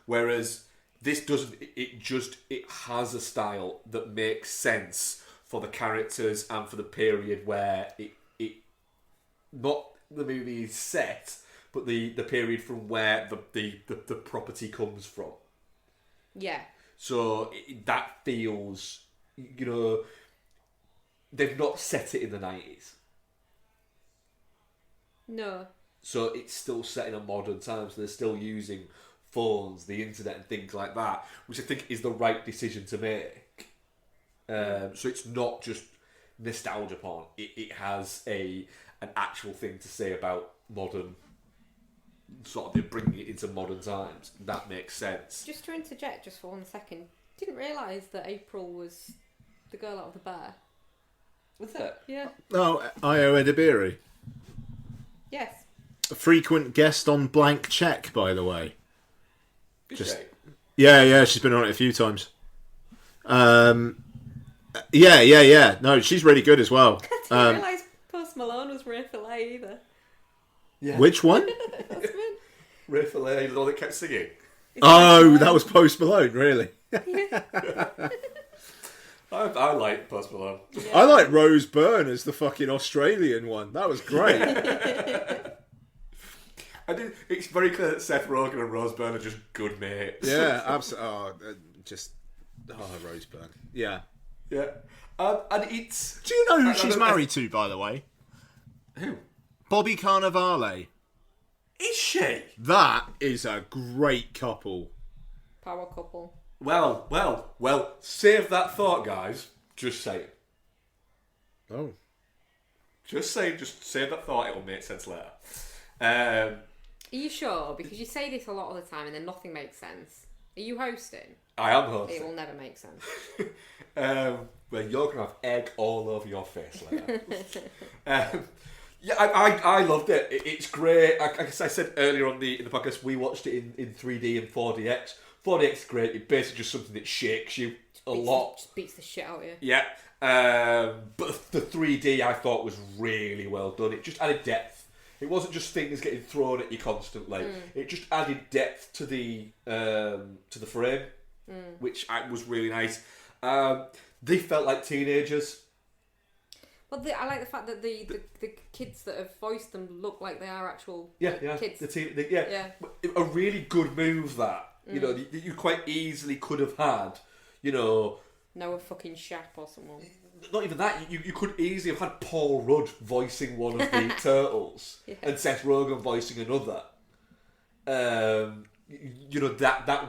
whereas this doesn't. It has a style that makes sense for the characters and for the period where it not the movie is set, but the period from where the property comes from. Yeah. So that feels, they've not set it in the 90s. No. So it's still set in a modern time, so they're still using phones, the internet and things like that, which I think is the right decision to make. So it's not just nostalgia porn. It has an actual thing to say about modern, sort of they're bringing it into modern times. That makes sense. Just to interject just for 1 second, didn't realise that April was the girl out of the bar. Was that? Yeah. Oh, Io Edibiri. Yes. A frequent guest on Blank Check, by the way. Just Yeah, she's been on it a few times. Yeah. No, she's really good as well. I didn't realise Post Malone was Ray Fillet either. Yeah. Which one? Ray Fillet, the one that kept singing. Oh, that was Post Malone, really? I like Post Malone. Yeah. I like Rose Byrne as the fucking Australian one. That was great. It's very clear that Seth Rogen and Rose Byrne are just good mates. Yeah, absolutely. Rose Byrne. Yeah. Yeah. And it's... Do you know who she's married to, by the way? Who? Bobby Cannavale. Is she? That is a great couple. Power couple. Well, save that thought, guys. Just say it. Oh. Just save that thought, it will make sense later. Are you sure? Because you say this a lot of the time and then nothing makes sense. Are you hosting? I am hosting. It will never make sense. Well, you're going to have egg all over your face later. Yeah, I loved it. It's great. Like I said earlier in the podcast, we watched it in 3D and 4DX. 4DX is great. It's basically just something that shakes you a lot. Just beats the shit out of you. Yeah. But the 3D I thought was really well done. It just added depth. It wasn't just things getting thrown at you constantly. It just added depth to the frame, which was really nice. They felt like teenagers. Well, I like the fact that the kids that have voiced them look like they are actual kids. A really good move that that you quite easily could have had. Noah fucking Shap or someone. Not even that. You could easily have had Paul Rudd voicing one of the turtles and Seth Rogen voicing another. That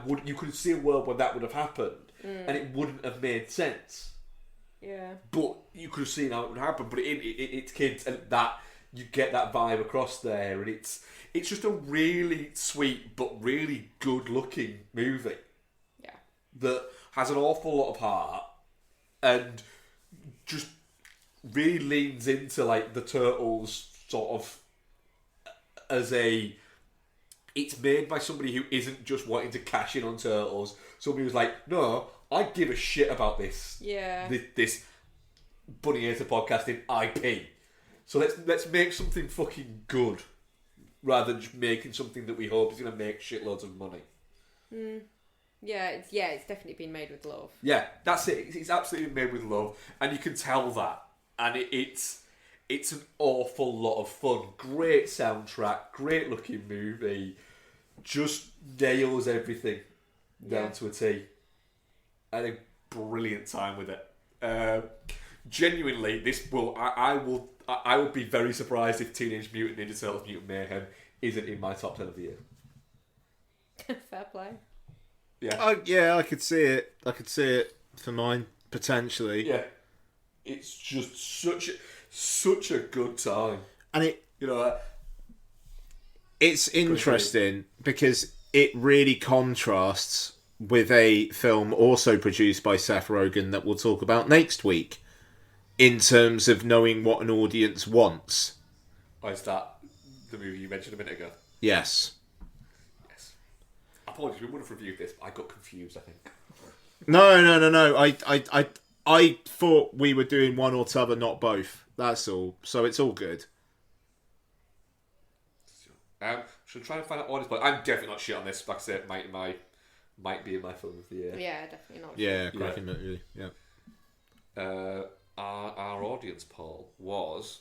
would, you could see a world where that would have happened, and it wouldn't have made sense. Yeah. But you could have seen how it would happen. But it's kids, and that you get that vibe across there, and it's just a really sweet but really good looking movie. Yeah. That has an awful lot of heart, and just really leans into like the Turtles sort of as it's made by somebody who isn't just wanting to cash in on Turtles. Somebody who's like, no, I give a shit about this. Yeah. This Bunny Hater podcasting IP. So let's make something fucking good, rather than just making something that we hope is going to make shitloads of money. Yeah, it's definitely been made with love. Yeah, that's it. It's absolutely made with love, and you can tell that. And it's an awful lot of fun. Great soundtrack, great looking movie. Just nails everything down to a T. I had a brilliant time with it. Genuinely, I will be very surprised if Teenage Mutant Ninja Turtles Mutant Mayhem isn't in my top 10 of the year. Fair play. Yeah. I could see it. I could see it for mine, potentially. Yeah. It's just such a good time. And it's interesting because it really contrasts with a film also produced by Seth Rogen that we'll talk about next week, in terms of knowing what an audience wants. Oh, is that the movie you mentioned a minute ago? Yes. Apologies, we would have reviewed this, but I got confused, I think. No. I thought we were doing one or t'other, not both. That's all. So it's all good. Should try and find out honest, but I'm definitely not shit on this. Like I said, might be in my film of the year. Yeah, definitely not. Yeah, cracking movie. Yeah. Our audience poll was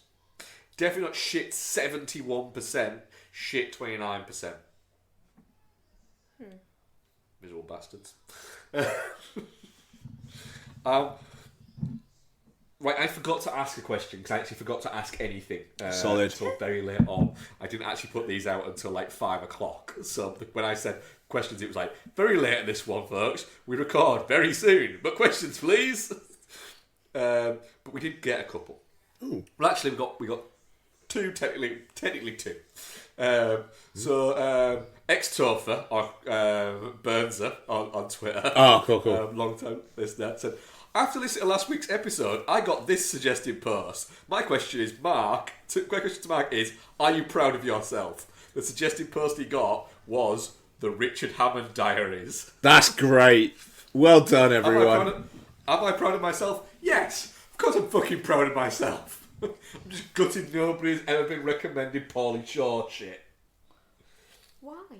definitely not shit 71%, shit 29%. Miserable bastards. Right, I forgot to ask a question because I actually forgot to ask anything. Solid. Until very late on. I didn't actually put these out until like 5 o'clock. So when I said questions, it was like, very late in this one, folks. We record very soon. But questions, please. But we did get a couple. Ooh. Well, actually, we got two, technically two. So, ex-Topher, or Burnser on Twitter. Oh, cool. Long time listener, said, after listening to last week's episode, I got this suggested post. My question is, my question to Mark is, are you proud of yourself? The suggested post he got was the Richard Hammond Diaries. That's great. Well done, everyone. Am I proud of myself? Yes. Of course I'm fucking proud of myself. I'm just gutted nobody's ever been recommended Pauly Shore shit. Why?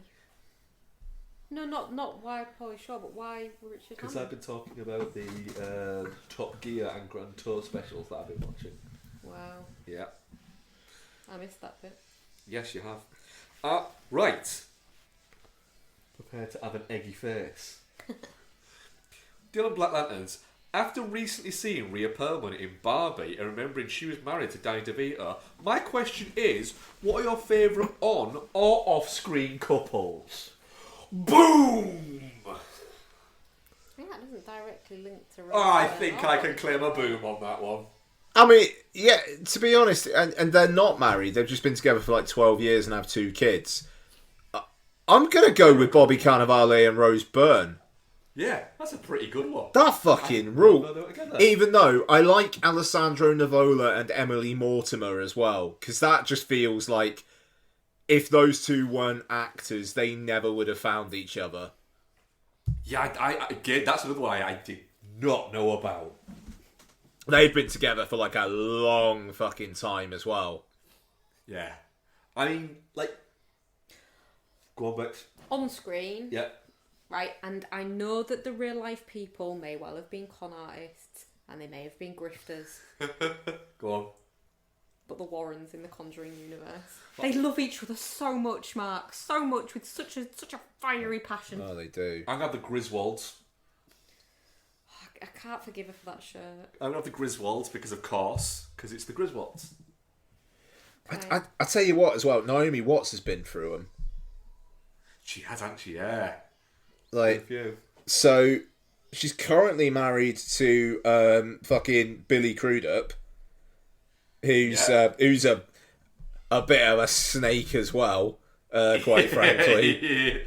No, not why Pauly Shore, but why Richard Because Hammond? I've been talking about the Top Gear and Grand Tour specials that I've been watching. Wow, Yeah. I missed that bit. Yes, you have. Right. Prepare to have an eggy face. Dylan Black Lanterns. After recently seeing Rhea Perlman in Barbie and remembering she was married to Danny DeVito, my question is, what are your favourite on or off-screen couples? Boom! I think that doesn't directly link to. I think I can claim a boom on that one. I mean, yeah, to be honest, and they're not married. They've just been together for like 12 years and have 2 kids. I'm going to go with Bobby Cannavale and Rose Byrne. Yeah, that's a pretty good one. That fucking rule. Even though I like Alessandro Nivola and Emily Mortimer as well, because that just feels like if those two weren't actors, they never would have found each other. Yeah, again, that's another one I did not know about. They've been together for like a long fucking time as well. Yeah. I mean, like... Go on, Bex. On screen. Yeah. Right, and I know that the real life people may well have been con artists and they may have been grifters. Go on. But the Warrens in the Conjuring universe, they love each other so much, Mark, so much, with such a fiery passion. Oh, they do. I'm going to have the Griswolds. I can't forgive her for that shirt. I'm going to have the Griswolds because it's the Griswolds. Okay. I tell you what as well, Naomi Watts has been through them. She has actually, yeah. Like, Few. so she's currently married to fucking Billy Crudup, who's a bit of a snake as well, quite frankly.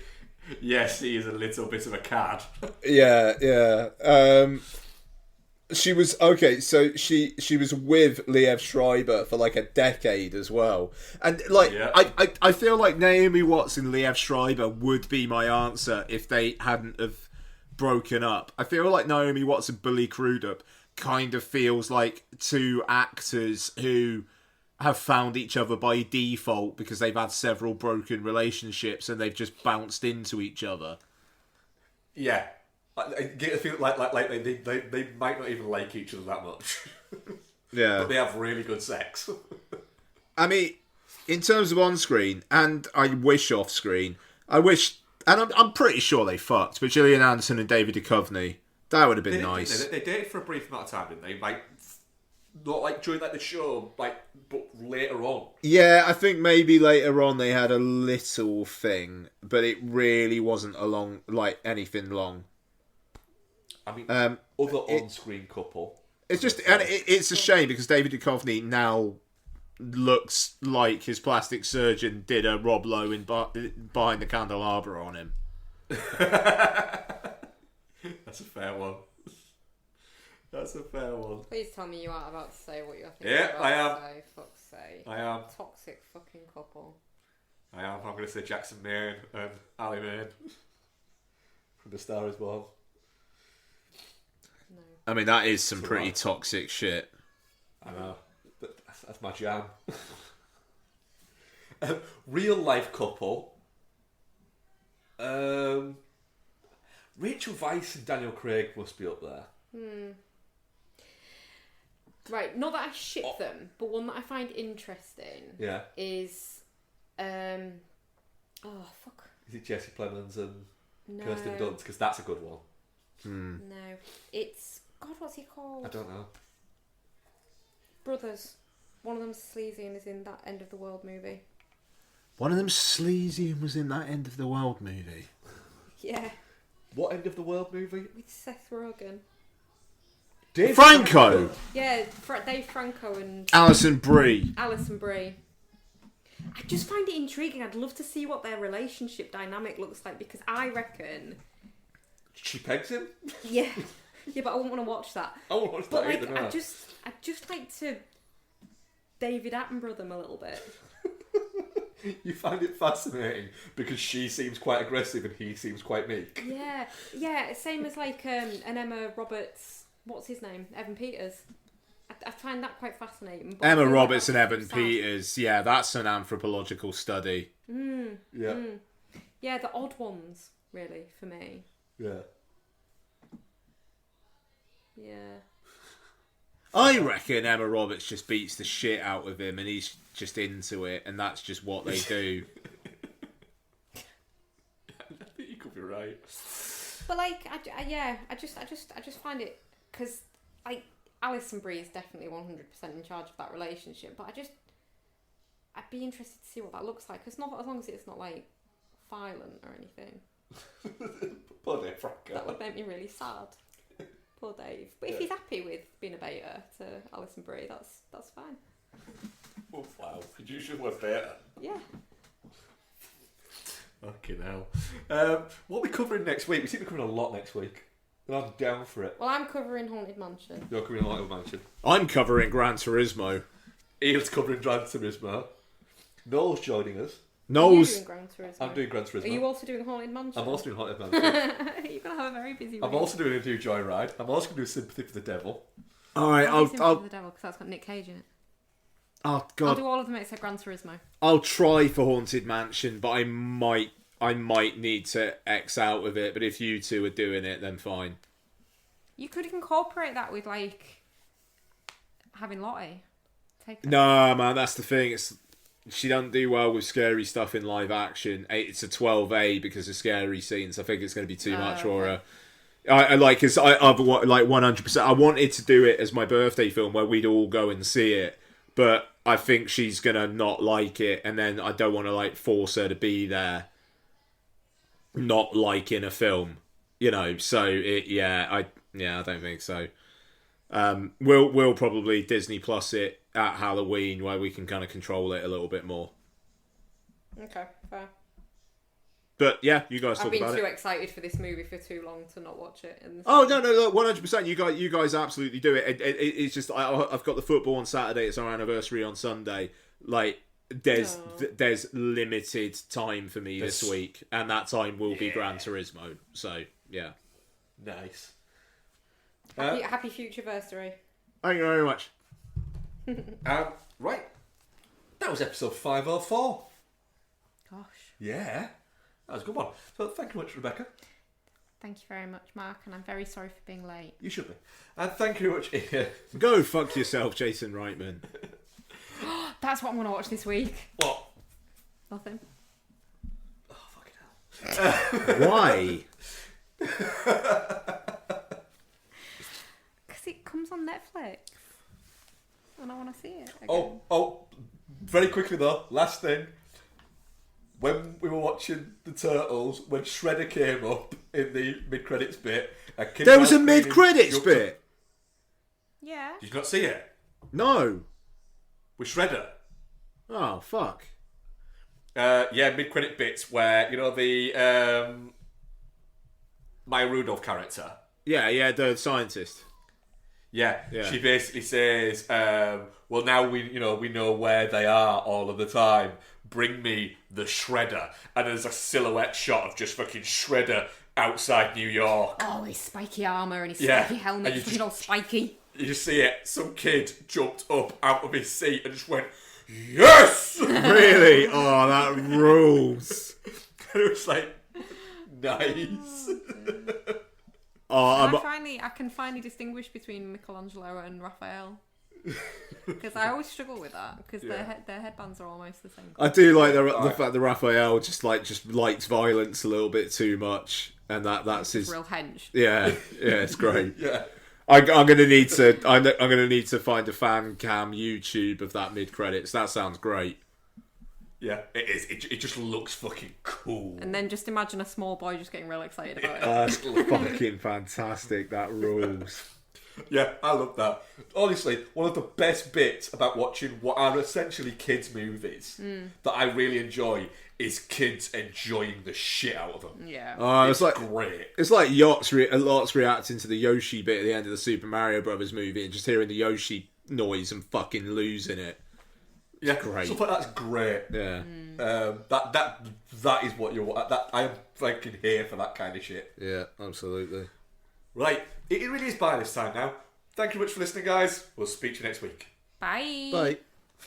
Yes, he is a little bit of a cad. Yeah. She was okay. So she was with Liev Schreiber for like a decade as well, and like Yeah. I feel like Naomi Watts and Liev Schreiber would be my answer if they hadn't have broken up. I feel like Naomi Watts and Billy Crudup kind of feels like two actors who have found each other by default because they've had several broken relationships and they've just bounced into each other. Yeah. I get a feel like they might not even like each other that much. Yeah. But they have really good sex. I mean, in terms of on-screen, and I wish off-screen, and I'm pretty sure they fucked, but Gillian Anderson and David Duchovny, that would have been nice. They dated for a brief amount of time, didn't they? Like, not like during like the show, like, but later on. Yeah, I think maybe later on they had a little thing, but it really wasn't anything long. I mean, other on-screen couple. It's just, and it's a shame because David Duchovny now looks like his plastic surgeon did a Rob Lowe in Behind the Candelabra on him. That's a fair one. That's a fair one. Please tell me you aren't about to say what you're thinking. Yeah, about I am. To say. Fuck's sake. I am. Toxic fucking couple. I am. I'm going to say Jackson Maine and Ali Maine from The Star Is Born. No. I mean, that is some pretty toxic shit. I know. That's my jam. Real life couple. Rachel Weisz and Daniel Craig must be up there. Right, not that I ship them, but one that I find interesting Yeah. is oh fuck. Is it Jesse Plemons and No. Kirsten Dunst? Because that's a good one. No. It's God, what's he called? I don't know. Brothers. One of them's sleazy and is in that End of the World movie. One of them sleazy and was in that End of the World movie. Yeah. What End of the World movie? With Seth Rogen. Dave Franco! Yeah, Dave Franco and Alison Brie. Alison Brie. I just find it intriguing. I'd love to see what their relationship dynamic looks like because I reckon... She pegs him? Yeah. Yeah, but I wouldn't want to watch that. I won't watch But that like, either, no. I'd just like to David Attenborough them a little bit. You find it fascinating because she seems quite aggressive and he seems quite meek. Yeah. Same as like an Emma Roberts. What's his name? Evan Peters. I find that quite fascinating. But Emma I feel Roberts like and that's Evan sad. Peters. Yeah, that's an anthropological study. Yeah. Yeah, the odd ones, really, for me. Yeah. Yeah. I reckon Emma Roberts just beats the shit out of him, and he's just into it, and that's just what they do. I think you could be right. But I just find it, because like Alison Brie is definitely 100% in charge of that relationship. But I'd be interested to see what that looks like. Because not as long as it's not like violent or anything. Poor Dave Franco. That would make me really sad. Poor Dave. But if he's happy with being a beta to Alison Brie, that's fine. Oh wow! Could you should work better? Yeah. Fucking hell. What are we covering next week? We seem to be covering a lot next week. And I'm down for it. Well, I'm covering Haunted Mansion. You're covering Haunted Mansion. I'm covering Gran Turismo. Ian's covering Gran Turismo. Noel's joining us. Noel's... Are you doing Gran Turismo? I'm doing Gran Turismo. Are you also doing Haunted Mansion? I'm also doing Haunted Mansion. You're going to have a very busy week. I'm also doing a new Joyride. I'm also going to do Sympathy for the Devil. Alright, I'll do I'll... Sympathy for the Devil, because that's got Nick Cage in it. Oh, I'll God. do all of them except Gran Turismo. I'll try for Haunted Mansion, but I might need to X out of it, but if you two are doing it, then fine. You could incorporate that with, like, having Lottie. Take that. No, man, that's the thing. She doesn't do well with scary stuff in live action. It's a 12A because of scary scenes. I think it's going to be too much for her. I've like 100%. I wanted to do it as my birthday film where we'd all go and see it, but I think she's gonna not like it, and then I don't want to like force her to be there, not liking a film, you know. So I don't think so. We'll probably Disney Plus it at Halloween where we can kind of control it a little bit more. Okay, fair. But yeah, you guys talk I've been about too it. excited for this movie for too long to not watch it. Oh no, 100%. You guys absolutely do it. It's just I've got the football on Saturday. It's our anniversary on Sunday. Like there's limited time for me this week, and that time will be Gran Turismo. So yeah, Nice. Happy futureversary. thank you very much. Right. That was episode 504. Gosh. Yeah. That was a good one. So thank you much, Rebecca. Thank you very much, Mark, and I'm very sorry for being late. You should be. And thank you very much, Ian. Go fuck yourself, Jason Reitman. That's what I'm going to watch this week. What? Nothing. Oh, fucking hell. Why? Because it comes on Netflix. And I want to see it again. Oh, very quickly though, last thing. When we were watching the Turtles, when Shredder came up in the mid-credits bit... There was a mid-credits bit? Yeah. Did you not see it? No. With Shredder? Oh, fuck. Yeah, mid-credit bits where, you know, the Maya Rudolph character. Yeah, the scientist. Yeah, she basically says, well, now we know where they are all of the time. Bring me the Shredder. And there's a silhouette shot of just fucking Shredder outside New York. Oh, his spiky armour and his spiky helmet. And He's all spiky. You just see it. Some kid jumped up out of his seat and just went, yes! Really? Oh, that rules. And it was like, nice. I can finally distinguish between Michelangelo and Raphael. Because I always struggle with that, because their headbands are almost the same. I do like the fact that Raphael just likes violence a little bit too much, and that's his real hench. Yeah, it's great. Yeah. I'm gonna need to find a fan cam YouTube of that mid credits. That sounds great. Yeah, it is. It just looks fucking cool. And then just imagine a small boy just getting real excited about it. That's fucking fantastic. That rules. Yeah, I love that. Honestly, one of the best bits about watching what are essentially kids' movies that I really enjoy is kids enjoying the shit out of them. Yeah. It's like great. It's like Lot's reacting to the Yoshi bit at the end of the Super Mario Brothers movie and just hearing the Yoshi noise and fucking losing it. Yeah, great. Stuff like that's great. Yeah. That is what you're. That I am fucking here for that kind of shit. Yeah, absolutely. Right, it really is by this time now. Thank you very much for listening, guys. We'll speak to you next week. Bye. Bye.